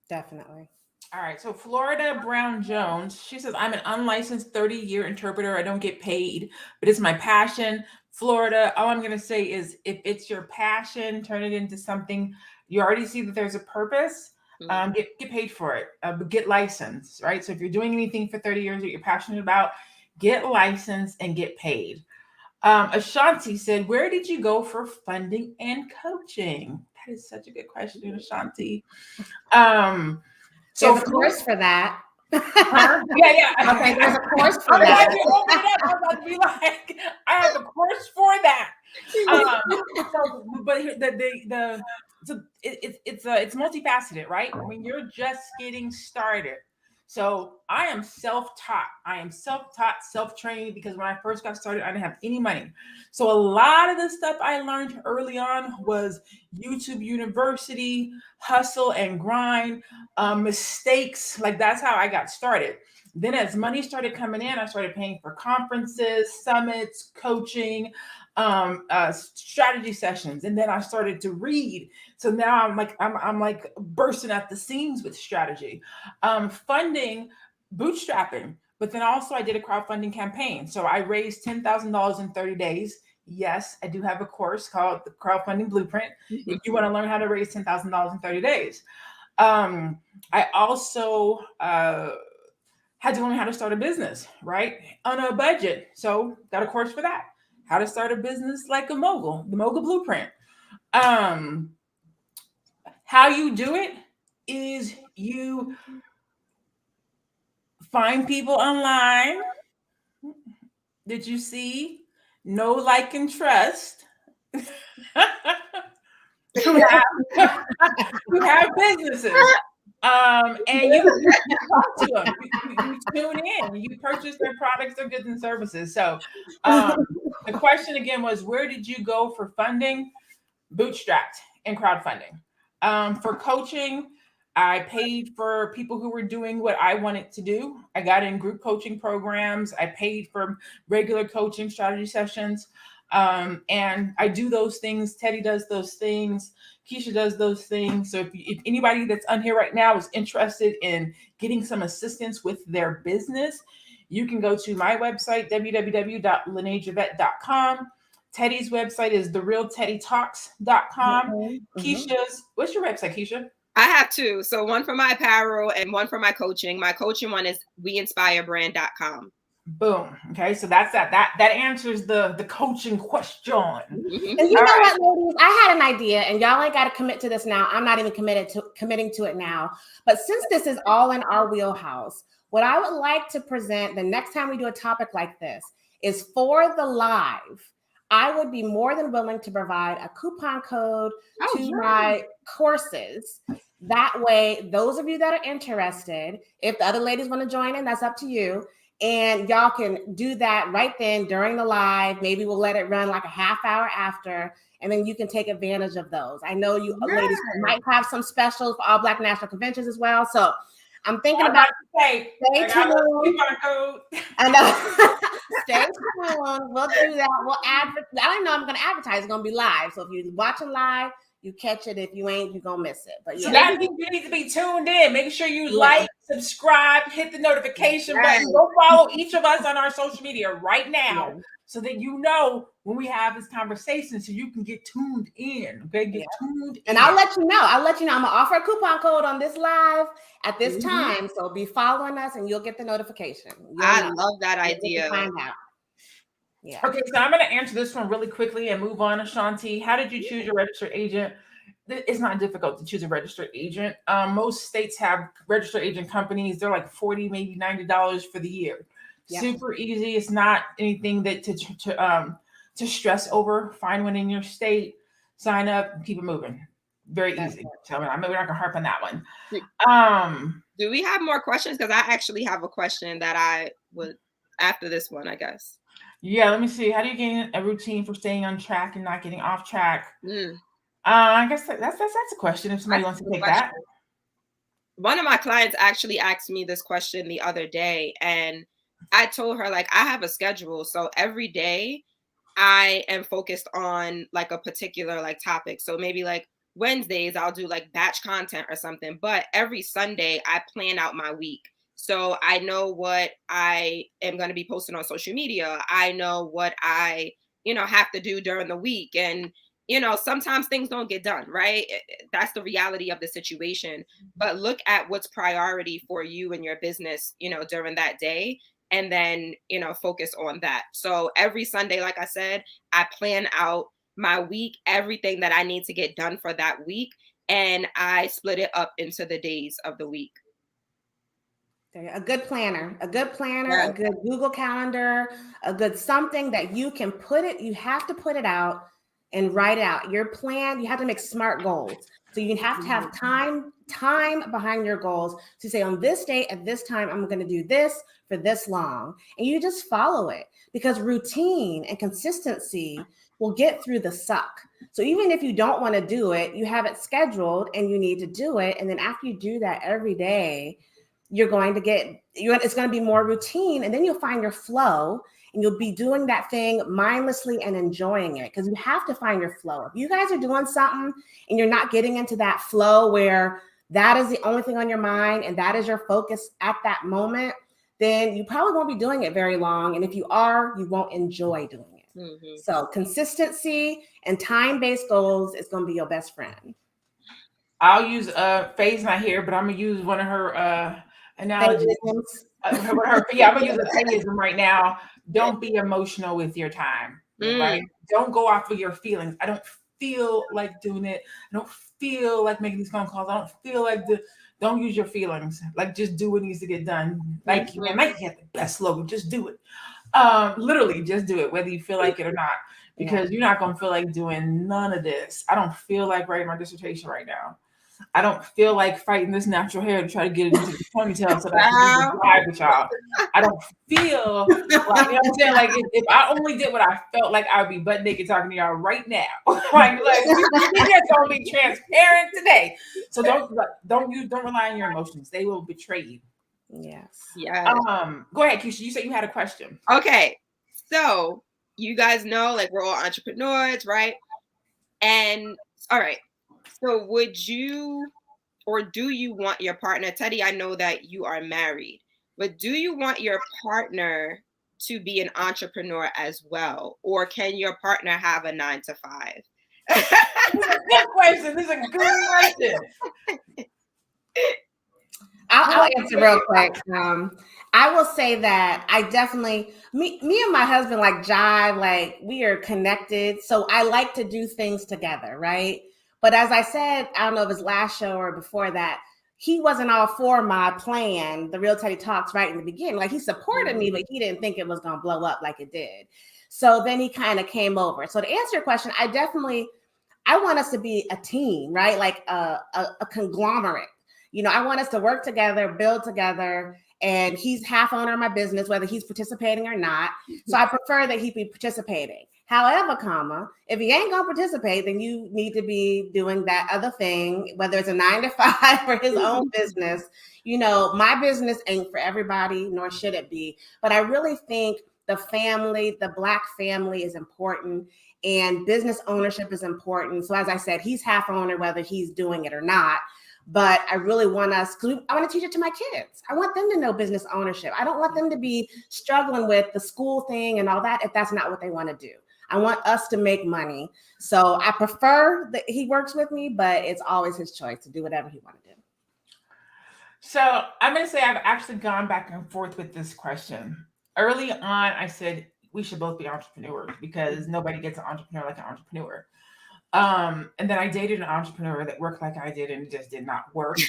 Definitely. All right. So Florida Brown Jones, she says, I'm an unlicensed 30-year interpreter. I don't get paid, but it's my passion. Florida, all I'm going to say is, if it's your passion, turn it into something. You already see that there's a purpose. Get paid for it. But get licensed, right? So if you're doing anything for 30 years that you're passionate about, get licensed and get paid. Ashanti said, where did you go for funding and coaching? That is such a good question, Ashanti. So, of course, for that. Yeah. Okay, there's a course for I was that. about to open it up. I was about to be like, I have a course for that. But it's multifaceted, right? When you're just getting started. So I am self-taught. I am self-taught, self-trained, because when I first got started, I didn't have any money. So a lot of the stuff I learned early on was YouTube University, hustle and grind, mistakes. Like that's how I got started. Then as money started coming in, I started paying for conferences, summits, coaching, strategy sessions. And then I started to read. So now I'm like bursting at the seams with strategy, funding, bootstrapping. But then also I did a crowdfunding campaign. So I raised $10,000 in 30 days. Yes, I do have a course called the Crowdfunding Blueprint. If you want to learn how to raise $10,000 in 30 days. I also had to learn how to start a business, right? On a budget. So got a course for that. How to start a business like a mogul, the Mogul Blueprint. How you do it is you find people online that you see, know, like, and trust. who have businesses. And you talk to them. You tune in. You purchase their products, their goods, and services. So the question again was, where did you go for funding? Bootstrapped and crowdfunding. For coaching, I paid for people who were doing what I wanted to do. I got in group coaching programs. I paid for regular coaching strategy sessions. And I do those things. Teddy does those things. Keisha does those things. So if anybody that's on here right now is interested in getting some assistance with their business, you can go to my website, www.LaNéeJavet.com. Teddy's website is therealteddytalks.com. Keisha's, what's your website, Keisha? I have two. So one for my apparel and one for my coaching. My coaching one is weinspirebrand.com. Boom. Okay, so that's that answers the coaching question. And you know what, ladies, I had an idea, and y'all ain't got to commit to this now. I'm not even committing to it now. But since this is all in our wheelhouse, what I would like to present the next time we do a topic like this is for the live. I would be more than willing to provide a coupon code to my courses. That way, those of you that are interested, if the other ladies want to join in, that's up to you. And y'all can do that right then during the live. Maybe we'll let it run like a half hour after, and then you can take advantage of those. I know you ladies might have some specials for All Black National Conventions as well. So I'm thinking about stay tuned. I know. Stay tuned. We'll do that. We'll advertise. I don't know. I'm going to advertise. It's going to be live. So if you're watching live, you catch it. If you ain't, you're going to miss it. But yeah. So that means you need to be tuned in. Make sure you like, subscribe, hit the notification button. Go follow each of us on our social media right now so that you know when we have this conversation so you can get tuned in. Okay, get tuned in. And I'll let you know. I'm going to offer a coupon code on this live at this time. So be following us and you'll get the notification. I love that idea. Find out. Yeah. Okay, so I'm going to answer this one really quickly and move on. Ashanti, how did you choose your registered agent? It's not difficult to choose a registered agent. Most states have registered agent companies. They're like $40, maybe $90 for the year. Yep. Super easy. It's not anything that to stress over. Find one in your state, sign up, and keep it moving. Very easy. So we're not going to harp on that one. Do we have more questions? Because I actually have a question that I would after this one, I guess. Yeah, let me see. How do you gain a routine for staying on track and not getting off track? I guess that's a question. If somebody wants to take that. One of my clients actually asked me this question the other day, and I told her, like, I have a schedule. So every day I am focused on like a particular like topic. So maybe like Wednesdays, I'll do like batch content or something. But every Sunday I plan out my week. So I know what I am going to be posting on social media. I know what I, have to do during the week. And, sometimes things don't get done, right? That's the reality of the situation. But look at what's priority for you and your business, during that day. And then, focus on that. So every Sunday, like I said, I plan out my week, everything that I need to get done for that week. And I split it up into the days of the week. A good planner, a Yes. good Google Calendar, a good something that you can you have to put it out and write out your plan. You have to make SMART goals. So you have to have time behind your goals to say on this date at this time, I'm going to do this for this long. And you just follow it, because routine and consistency will get through the suck. So even if you don't want to do it, you have it scheduled and you need to do it. And then after you do that every day, it's going to be more routine, and then you'll find your flow and you'll be doing that thing mindlessly and enjoying it, because you have to find your flow. If you guys are doing something and you're not getting into that flow where that is the only thing on your mind and that is your focus at that moment, then you probably won't be doing it very long. And if you are, you won't enjoy doing it. Mm-hmm. So consistency and time-based goals is going to be your best friend. I'll use Faye's not here, but I'm gonna use one of her analogies. I'm gonna use a theism right now. Don't be emotional with your time, right? Don't go off of your feelings. I don't feel like doing it. I don't feel like making these phone calls. I don't feel like don't use your feelings. Like, just do what needs to get done. Like, Nike had the best slogan. Just do it. Literally, just do it, whether you feel like it or not, because you're not gonna feel like doing none of this. I don't feel like writing my dissertation right now. I don't feel like fighting this natural hair to try to get it into the ponytail so that I can do the live with y'all. I don't feel like, you know what I'm saying? Like, if I only did what I felt like, I would be butt naked talking to y'all right now. like we just gonna be transparent today. So don't rely on your emotions. They will betray you. Yes. Yeah. Go ahead, Keisha. You said you had a question. Okay. So you guys know, like, we're all entrepreneurs, right? And all right. So would you, or do you want your partner, Teddy, I know that you are married, but do you want your partner to be an entrepreneur as well? Or can your partner have a 9-to-5? This is a good question. This is a good question. I'll answer real quick. I will say that I definitely, me and my husband like jive, like we are connected. So I like to do things together, right? But as I said, I don't know if it's last show or before that, he wasn't all for my plan, the Real Teddy Talks, right in the beginning. Like, he supported me, but he didn't think it was going to blow up like it did. So then he kind of came over. So to answer your question, I want us to be a team, right? Like a conglomerate. You know, I want us to work together, build together, and he's half owner of my business, whether he's participating or not. So I prefer that he be participating. However, if he ain't gonna participate, then you need to be doing that other thing, whether it's a 9-to-5 or his own business. You know, my business ain't for everybody, nor should it be. But I really think the family, the Black family, is important, and business ownership is important. So as I said, he's half owner, whether he's doing it or not. But I really want us, because I want to teach it to my kids. I want them to know business ownership. I don't want them to be struggling with the school thing and all that if that's not what they want to do. I want us to make money. So I prefer that he works with me, but it's always his choice to do whatever he wants to do. So I'm going to say I've actually gone back and forth with this question. Early on, I said we should both be entrepreneurs because nobody gets an entrepreneur like an entrepreneur. And then I dated an entrepreneur that worked like I did, and it just did not work.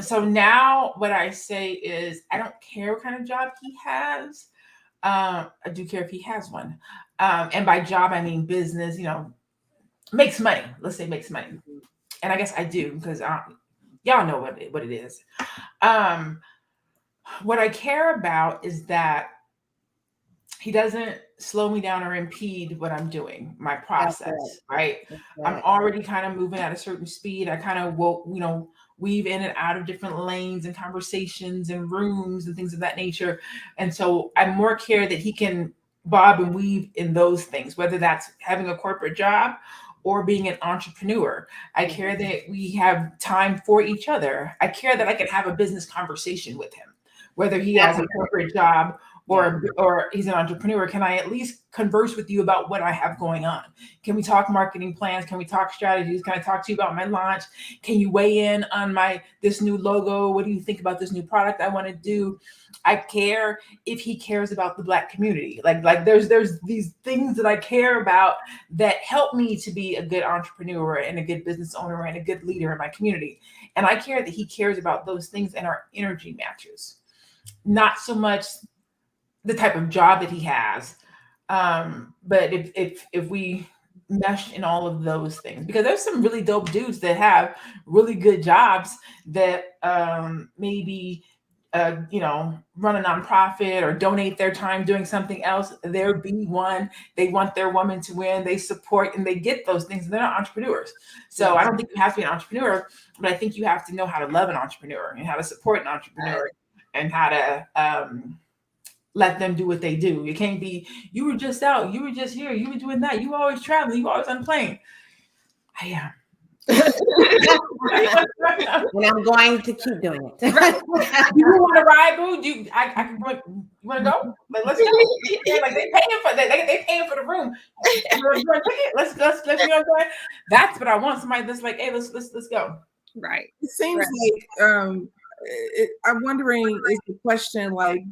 So now what I say is I don't care what kind of job he has. I do care if he has one. And by job, I mean business, you know, makes money. Let's say makes money. And I guess I do, because y'all know what it is. What I care about is that he doesn't slow me down or impede what I'm doing, my process, right? I'm already kind of moving at a certain speed. I kind of will, you know, weave in and out of different lanes and conversations and rooms and things of that nature. And so I more care that he can bob and weave in those things, whether that's having a corporate job or being an entrepreneur. I care that we have time for each other. I care that I can have a business conversation with him, whether he has a corporate job or he's an entrepreneur, can I at least converse with you about what I have going on? Can we talk marketing plans? Can we talk strategies? Can I talk to you about my launch? Can you weigh in on this new logo? What do you think about this new product I want to do? I care if he cares about the Black community. Like there's these things that I care about that help me to be a good entrepreneur and a good business owner and a good leader in my community. And I care that he cares about those things and our energy matches, not so much the type of job that he has. But if we mesh in all of those things, because there's some really dope dudes that have really good jobs that maybe run a nonprofit or donate their time doing something else. They're B1. They want their woman to win. They support and they get those things. And they're not entrepreneurs. So I don't think you have to be an entrepreneur, but I think you have to know how to love an entrepreneur and how to support an entrepreneur and how to let them do what they do. You can't be, you were just out, you were just here, you were doing that, you were always traveling, you were always on a plane. I am. And I'm going to keep doing it. Do you want to ride, boo? I can. You want to go? Like, let's go. Like they paying for the room. Let's go. That's what I want. Somebody that's like, hey, let's go. Right. It seems like I'm wondering, is the question like,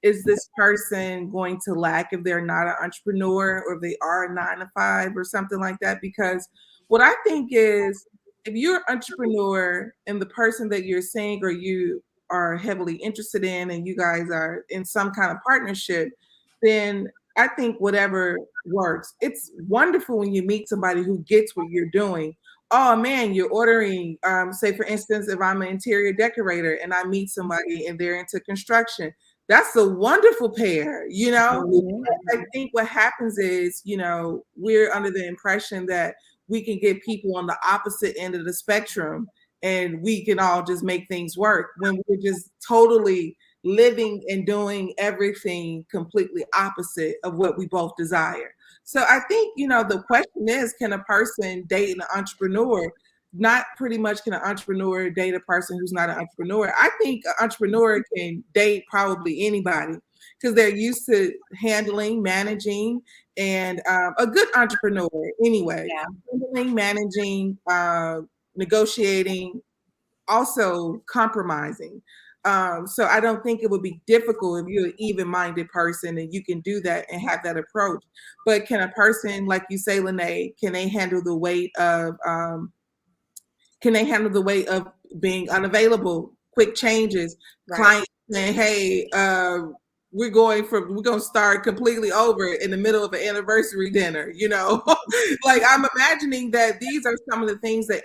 is this person going to lack if they're not an entrepreneur or if they are a 9 to 5 or something like that? Because what I think is, if you're an entrepreneur and the person that you're seeing or you are heavily interested in and you guys are in some kind of partnership, then I think whatever works. It's wonderful when you meet somebody who gets what you're doing. Oh man, you're ordering, say for instance, if I'm an interior decorator and I meet somebody and they're into construction, that's a wonderful pair, I think what happens is, we're under the impression that we can get people on the opposite end of the spectrum and we can all just make things work when we're just totally living and doing everything completely opposite of what we both desire. So I think, the question is, can a person date an entrepreneur? Not pretty much can an entrepreneur date a person who's not an entrepreneur. I think an entrepreneur can date probably anybody because they're used to handling, managing, and a good entrepreneur anyway. Yeah. Handling, managing, negotiating, also compromising. So I don't think it would be difficult if you're an even-minded person and you can do that and have that approach. But can a person, like you say, LaNée, can they handle the weight of being unavailable, quick changes, clients saying, hey, we're going to start completely over in the middle of an anniversary dinner, like I'm imagining that these are some of the things that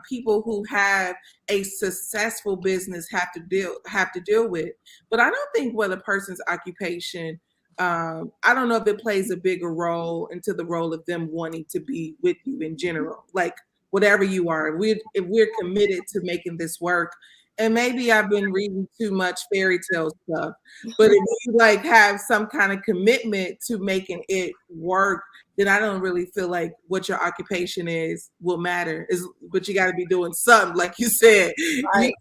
people who have a successful business have to deal with. But I don't think what a person's occupation, I don't know if it plays a bigger role into the role of them wanting to be with you in general. Like whatever you are, if we're committed to making this work. And maybe I've been reading too much fairy tale stuff, but if you have some kind of commitment to making it work, then I don't really feel like what your occupation will matter. But you got to be doing something, like you said. Right.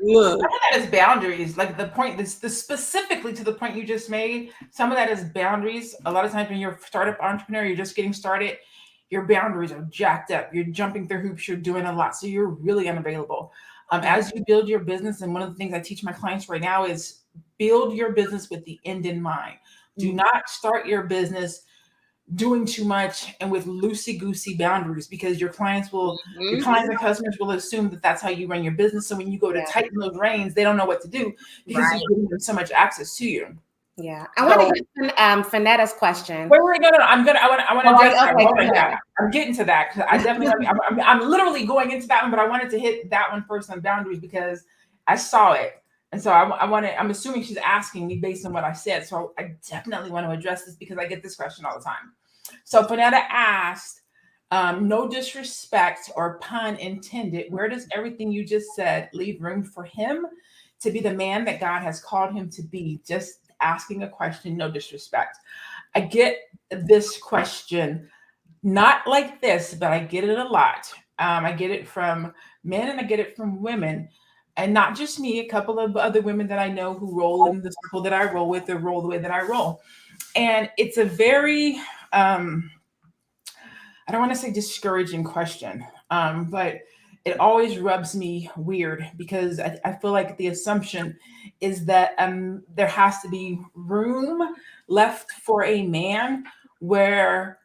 Look, some of that is boundaries. Like the point, this specifically to the point you just made. Some of that is boundaries. A lot of times when you're a startup entrepreneur, you're just getting started. Your boundaries are jacked up. You're jumping through hoops. You're doing a lot, so you're really unavailable. As you build your business, and one of the things I teach my clients right now is build your business with the end in mind. Do not start your business doing too much and with loosey-goosey boundaries, because your clients and customers will assume that that's how you run your business. So when you go to tighten those reins, they don't know what to do because you're giving them so much access to you. Yeah, I want to get Fanetta's question. Wait, no. I want to address that. I'm getting to that because I definitely. I'm literally going into that one, but I wanted to hit that one first on boundaries because I saw it, and so I'm assuming she's asking me based on what I said. So I definitely want to address this because I get this question all the time. So Fanetta asked, no disrespect or pun intended, where does everything you just said leave room for him to be the man that God has called him to be? Just asking a question, no disrespect. I get this question, not like this, but I get it a lot. I get it from men and I get it from women. And not just me, a couple of other women that I know who roll in the circle that I roll with or roll the way that I roll. And it's a very, I don't want to say discouraging question, but it always rubs me weird because I feel like the assumption is that there has to be room left for a man where,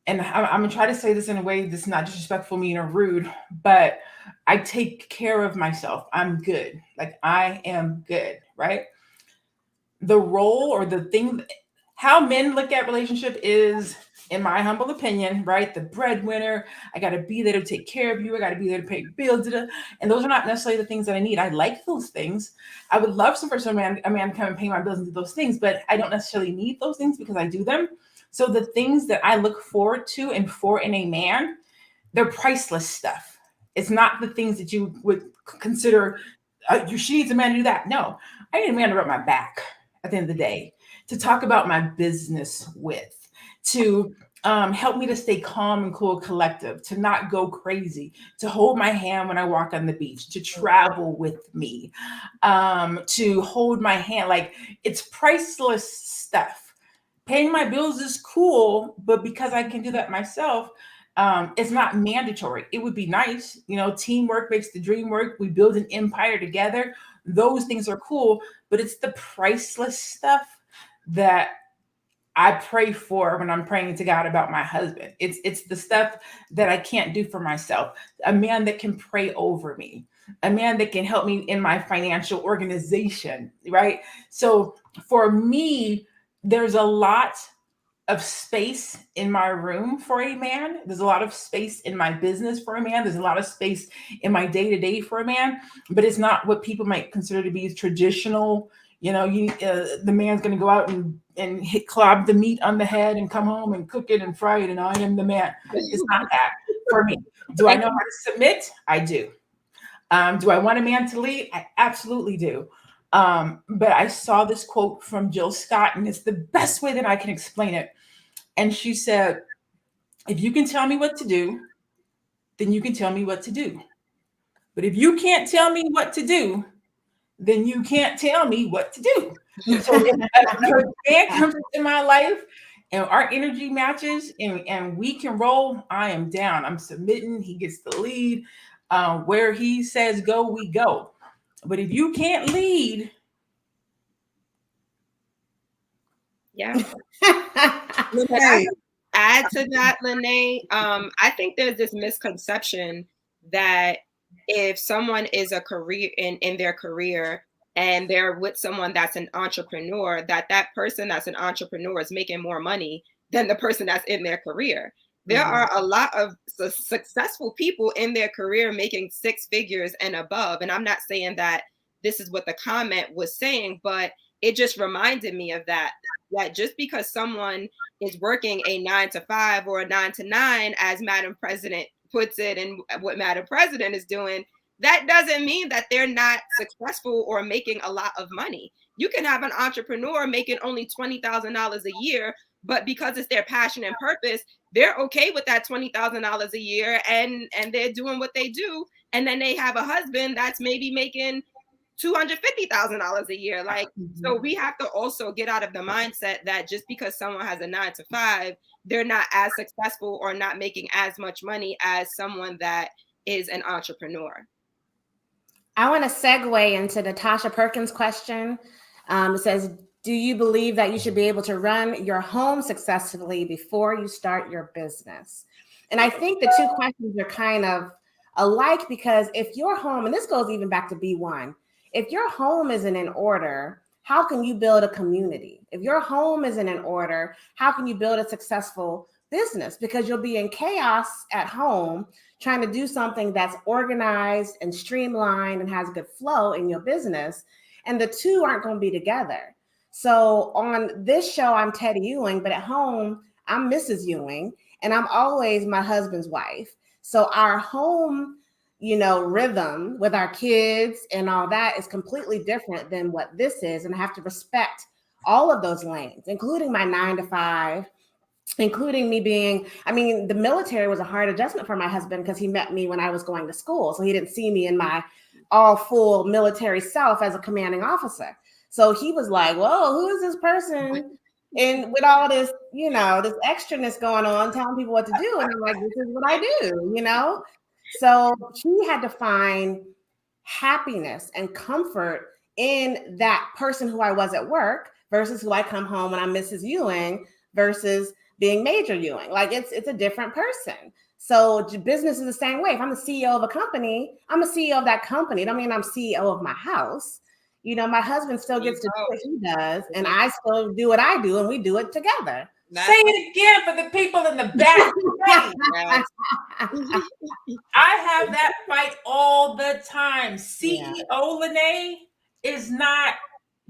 and I'm gonna try to say this in a way that's not disrespectful, mean, or rude, but I take care of myself. I'm good. Like I am good, right? The role or the thing, how men look at relationship is, in my humble opinion, right? The breadwinner. I got to be there to take care of you. I got to be there to pay bills. And those are not necessarily the things that I need. I like those things. I would love for a man to come and pay my bills and do those things, but I don't necessarily need those things because I do them. So the things that I look forward to and for in a man, they're priceless stuff. It's not the things that you would consider, she needs a man to do that. No, I need a man to rub my back at the end of the day, to talk about my business with, to help me to stay calm and cool, collective, to not go crazy, to hold my hand when I walk on the beach, to travel with me, to hold my hand. Like, it's priceless stuff. Paying my bills is cool, but because I can do that myself, it's not mandatory. It would be nice, teamwork makes the dream work. We build an empire together. Those things are cool, but it's the priceless stuff that I pray for when I'm praying to God about my husband. It's the stuff that I can't do for myself. A man that can pray over me, a man that can help me in my financial organization, right? So for me, there's a lot of space in my room for a man. There's a lot of space in my business for a man. There's a lot of space in my day-to-day for a man, but it's not what people might consider to be traditional. The man's going to go out and clobber the meat on the head and come home and cook it and fry it, and I am the man. It's not that for me. Do I know how to submit? I do. Do I want a man to lead? I absolutely do. But I saw this quote from Jill Scott, and it's the best way that I can explain it. And she said, if you can tell me what to do, then you can tell me what to do. But if you can't tell me what to do, then you can't tell me what to do. So if a man comes into my life and our energy matches and we can roll, I am down. I'm submitting. He gets the lead. Where he says go, we go. But if you can't lead. Yeah. Add to that, LaNée, I think there's this misconception that if someone is a career in their career and they're with someone that's an entrepreneur, that person that's an entrepreneur is making more money than the person that's in their career. There are a lot of successful people in their career making six figures and above. And I'm not saying that this is what the comment was saying, but it just reminded me of that just because someone is working a 9-to-5 or a 9-to-9, as Madam President puts it, and what Madam President is doing, that doesn't mean that they're not successful or making a lot of money. You can have an entrepreneur making only $20,000 a year, but because it's their passion and purpose, they're okay with that $20,000 a year, and they're doing what they do. And then they have a husband that's maybe making $250,000 a year. So we have to also get out of the mindset that just because someone has a 9-to-5, they're not as successful or not making as much money as someone that is an entrepreneur. I want to segue into the Tasha Perkins question. It says, do you believe that you should be able to run your home successfully before you start your business? And I think the two questions are kind of alike, because if your home, and this goes even back to B1, if your home isn't in order, how can you build a community? If your home isn't in order, how can you build a successful business? Because you'll be in chaos at home trying to do something that's organized and streamlined and has good flow in your business, and the two aren't going to be together. So on this show, I'm Teddy Ewing, but at home, I'm Mrs. Ewing, and I'm always my husband's wife. So our home rhythm with our kids and all that is completely different than what this is. And I have to respect all of those lanes, including my 9-to-5, including me being, the military was a hard adjustment for my husband because he met me when I was going to school. So he didn't see me in my all full military self as a commanding officer. So he was like, whoa, who is this person? And with all this, this extraness going on, telling people what to do. And I'm like, this is what I do, So he had to find happiness and comfort in that person who I was at work versus who I come home and I'm Mrs. Ewing versus being Major Ewing. Like it's a different person. So business is the same way. If I'm the CEO of a company, I'm a CEO of that company. It don't mean I'm CEO of my house. My husband still gets to do what he does, and I still do what I do, and we do it together. Say it again for the people in the back. I have that fight all the time. CEO LaNée is not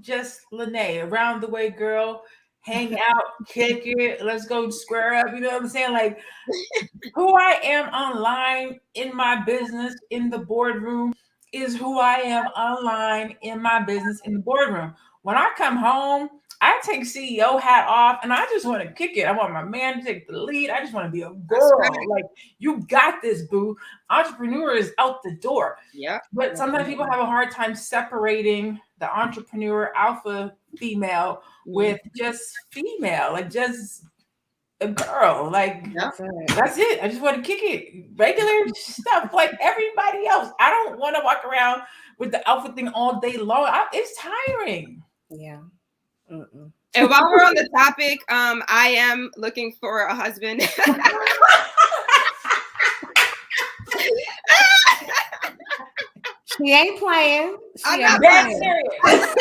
just LaNée, around the way girl, hang out, kick it, let's go square up. You know what I'm saying? Like who I am online in my business in the boardroom is who I am online in my business in the boardroom. When I come home, I take CEO hat off and I just want to kick it. I want my man to take the lead. I just want to be a girl. Like, you got this, boo. Entrepreneur is out the door. Yeah. But sometimes people have a hard time separating the entrepreneur alpha female with just female, like just a girl. Like, that's it. I just want to kick it. Regular stuff like everybody else. I don't want to walk around with the alpha thing all day long. It's tiring. Yeah. And while we're on the topic, I am looking for a husband. She ain't playing. I'm not that serious.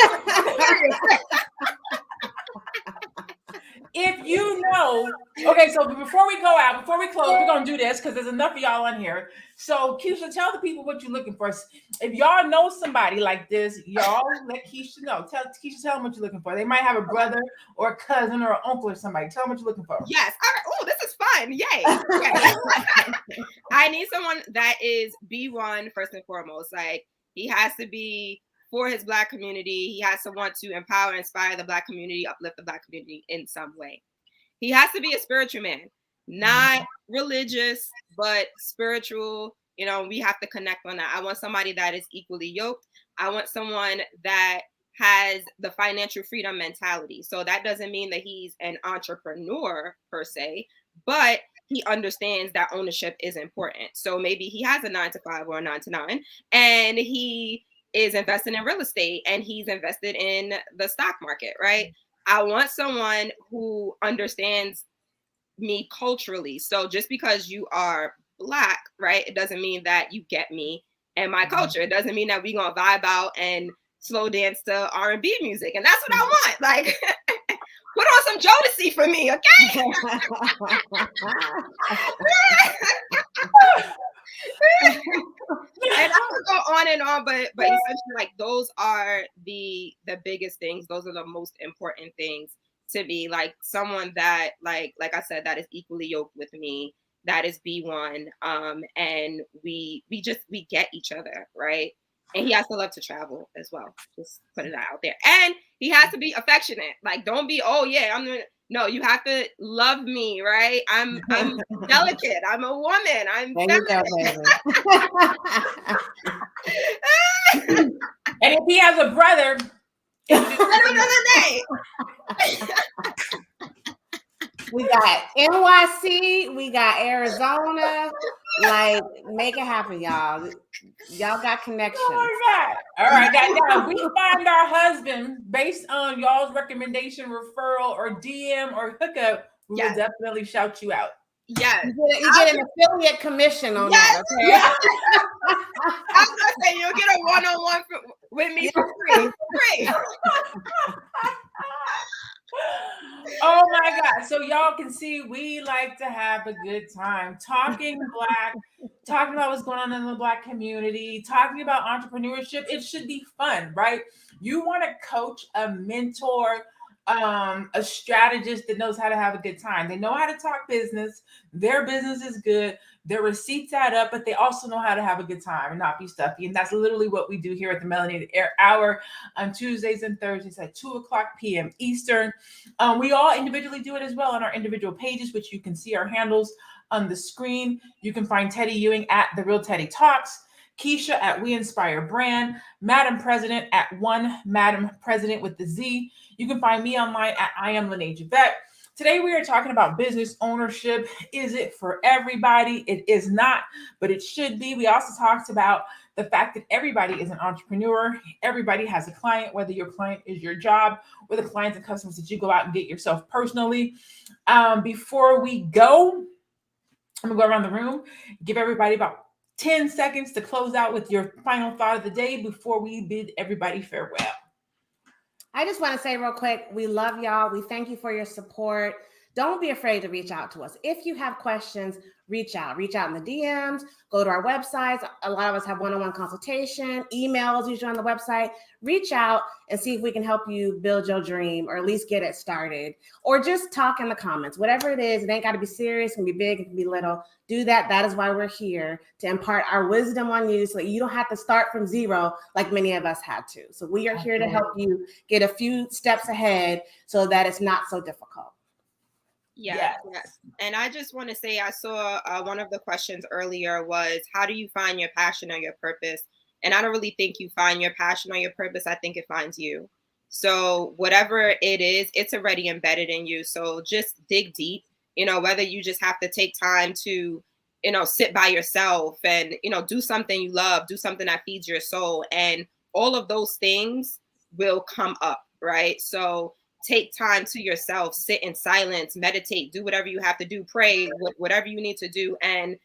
If you know, okay, so before we go out, before we close, we're going to do this because there's enough of y'all on here. So, Keisha, tell the people what you're looking for. If y'all know somebody like this, y'all let Keisha know. Tell them what you're looking for. They might have a brother or a cousin or an uncle or somebody. Tell them what you're looking for. Yes. All right. Oh, this is fun. Yay. I need someone that is B1 first and foremost. Like, he has to be for his Black community. He has to want to empower, inspire the Black community, uplift the Black community in some way. He has to be a spiritual man, not religious, but spiritual. We have to connect on that. I want somebody that is equally yoked. I want someone that has the financial freedom mentality. So that doesn't mean that he's an entrepreneur per se, but he understands that ownership is important. So maybe he has a 9-to-5 or a 9-to-9, and he is invested in real estate and he's invested in the stock market, right? I want someone who understands me culturally. So just because you are Black, right, it doesn't mean that you get me and my culture. It doesn't mean that we're going to vibe out and slow dance to R&B music. And that's what I want. Like, put on some Jodeci for me, okay? And I could go on and on, but essentially, like, those are the biggest things. Those are the most important things to me. Like, someone that, like I said, that is equally yoked with me, that is B1, and we get each other, right? And he has to love to travel as well. Just putting that out there. And he has to be affectionate. Like, don't be, oh yeah, no, you have to love me, right? I'm delicate. I'm a woman. I'm feminine. And if he has a brother, we got NYC, we got Arizona. Like, make it happen, y'all. Y'all got connections. Oh my God. All right, now we find our husband based on y'all's recommendation, referral, or DM or hookup. We will definitely shout you out. Yes. You get an affiliate commission on that, okay? Yeah. I was gonna say you'll get a one-on-one with me for free. Oh my God. So y'all can see we like to have a good time talking Black, talking about what's going on in the Black community, talking about entrepreneurship. It should be fun, right? You want to coach, a mentor, a strategist that knows how to have a good time. They know how to talk business. Their business is good. Their receipts add up, but they also know how to have a good time and not be stuffy. And that's literally what we do here at the Melanated Hour on Tuesdays and Thursdays at 2:00 p.m. Eastern. We all individually do it as well on our individual pages, which you can see our handles on the screen. You can find Teddy Ewing at The Real Teddy Talks. Keisha at We Inspire Brand, Madam President at One Madam President with the Z. You can find me online at I am LaNée Javet. Today we are talking about business ownership. Is it for everybody? It is not, but it should be. We also talked about the fact that everybody is an entrepreneur. Everybody has a client, whether your client is your job or the clients and customers that you go out and get yourself personally. Before we go, I'm gonna go around the room, give everybody about 10 seconds to close out with your final thought of the day before we bid everybody farewell. I just want to say real quick, we love y'all. We thank you for your support. Don't be afraid to reach out to us. If you have questions, reach out in the DMs, go to our websites. A lot of us have one-on-one consultation, emails usually on the website. Reach out and see if we can help you build your dream or at least get it started, or just talk in the comments. Whatever it is, it ain't got to be serious, it can be big, it can be little. Do that. That is why we're here, to impart our wisdom on you so you don't have to start from zero like many of us had to. So we are here to help you get a few steps ahead so that it's not so difficult. Yes. And I just want to say, I saw one of the questions earlier was, how do you find your passion or your purpose? And I don't really think you find your passion or your purpose. I think it finds you. So whatever it is, it's already embedded in you. So just dig deep, whether you just have to take time to, sit by yourself and, do something you love, do something that feeds your soul. And all of those things will come up, right? So take time to yourself, sit in silence, meditate, do whatever you have to do, pray, whatever you need to do. And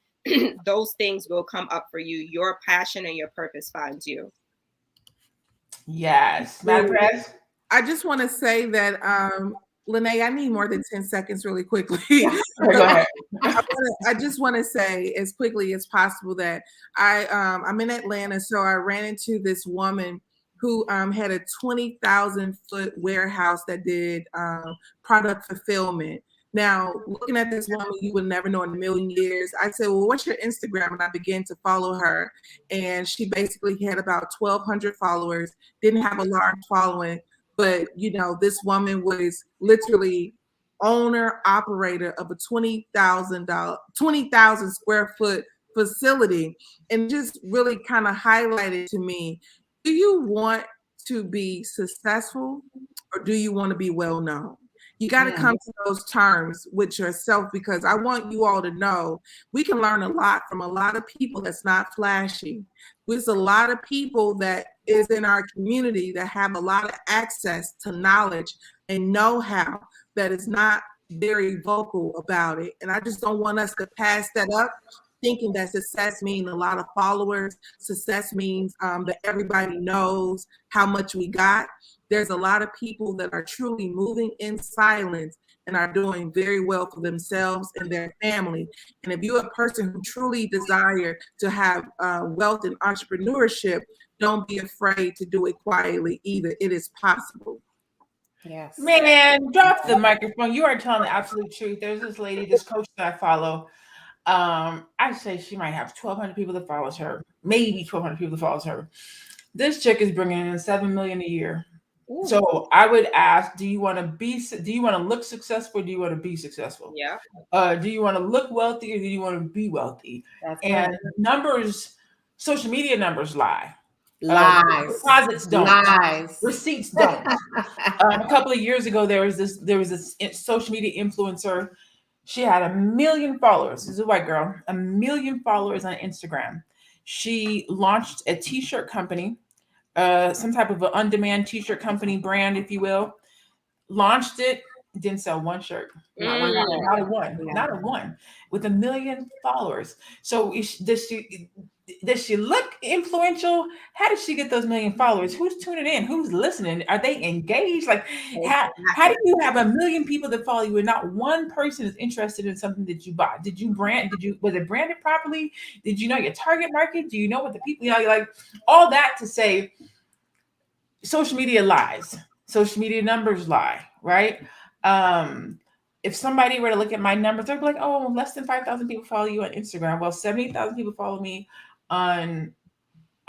those things will come up for you. Your passion and your purpose finds you. Yes. Madam Press? I just want to say that, LaNée, I need more than 10 seconds really quickly. Go ahead. I just want to say as quickly as possible that I'm in Atlanta, so I ran into this woman who had a 20,000 foot warehouse that did product fulfillment. Now, looking at this woman, you would never know in a million years. I said, well, what's your Instagram? And I began to follow her. And she basically had about 1,200 followers, didn't have a large following. But, this woman was literally owner, operator of a 20,000 square foot facility. And just really kind of highlighted to me, do you want to be successful or do you want to be well known? You got to come to those terms with yourself, because I want you all to know we can learn a lot from a lot of people that's not flashy. There's a lot of people that is in our community that have a lot of access to knowledge and know-how that is not very vocal about it. And I just don't want us to pass that up, thinking that success means a lot of followers. Success means that everybody knows how much we got. There's a lot of people that are truly moving in silence and are doing very well for themselves and their family. And if you're a person who truly desire to have wealth and entrepreneurship, don't be afraid to do it quietly either. It is possible. Yes. Man, drop the microphone. You are telling the absolute truth. There's this lady, this coach that I follow. I say she might have 1,200 people that follows her, maybe 1,200 people that follows her. This chick is bringing in $7 million a year. Ooh. So I would ask, do you want to look successful? Or do you want to be successful? Yeah. Do you want to look wealthy or do you want to be wealthy? That's and right. Numbers, social media numbers lie. Lies. Deposits don't. Lies. Receipts don't. A couple of years ago, there was this social media influencer. She had 1 million followers. This is a white girl. 1 million followers on Instagram. She launched a t-shirt company, some type of an on-demand t-shirt company brand, if you will. Launched it, didn't sell one shirt. Not a one. With 1 million followers. So does she look influential? How did she get those 1 million followers? Who's tuning in? Who's listening? Are they engaged? Like, how do you have 1 million people that follow you and not one person is interested in something that you bought? Was it branded properly? Did you know your target market? Do you know what the people, like all that to say social media lies. Social media numbers lie, right? If somebody were to look at my numbers, they'd be like, oh, less than 5,000 people follow you on Instagram. Well, 70,000 people follow me on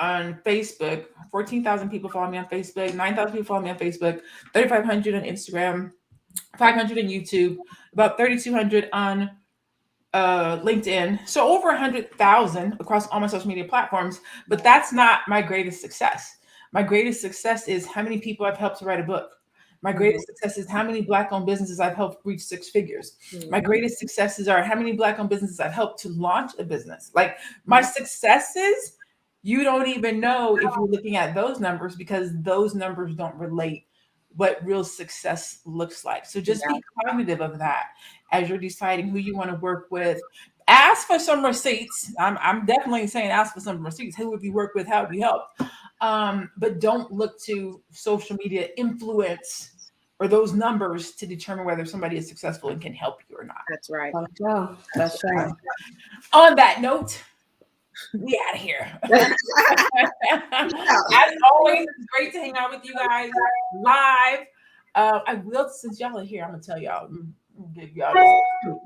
Facebook, 14,000 people follow me on Facebook, 9,000 people follow me on Facebook, 3,500 on Instagram, 500 on YouTube, about 3,200 on LinkedIn. So over 100,000 across all my social media platforms, but that's not my greatest success. My greatest success is how many people I've helped to write a book. My greatest success is how many Black-owned businesses I've helped reach 6 figures. My greatest successes are how many Black-owned businesses I've helped to launch a business. Like my successes, you don't even know if you're looking at those numbers because those numbers don't relate what real success looks like. So just be cognitive of that as you're deciding who you want to work with. Ask for some receipts. I'm definitely saying ask for some receipts. Who would you work with? How would you help? But don't look to social media influence or those numbers to determine whether somebody is successful and can help you or not. That's right. That's right. On that note, we out of here. As always, it's great to hang out with you guys live. I will, since y'all are here, I'm gonna tell y'all, give y'all this.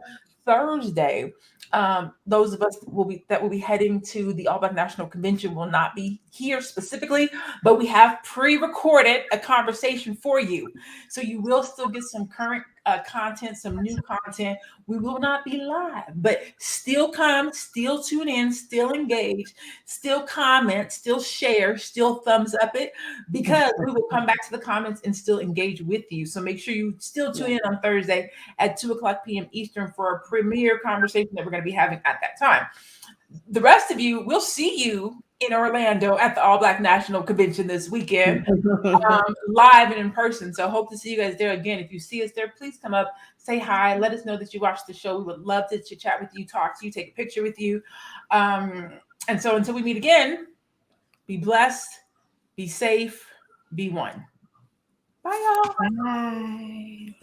Thursday, those of us will be heading to the All Black National Convention will not be here specifically, but we have pre-recorded a conversation for you. So you will still get some current content, some new content. We will not be live, but still come, still tune in, still engage, still comment, still share, still thumbs up it, because we will come back to the comments and still engage with you. So make sure you still tune in on Thursday at 2:00 p.m. Eastern for a premiere conversation that we're going to be having at that time. The rest of you, we'll see you in Orlando at the All Black National Convention this weekend, live and in person. So hope to see you guys there again. If you see us there, please come up, say hi, let us know that you watched the show. We would love to chit chat with you, talk to you, take a picture with you. And so until we meet again, be blessed, be safe, be one. Bye, y'all. Bye.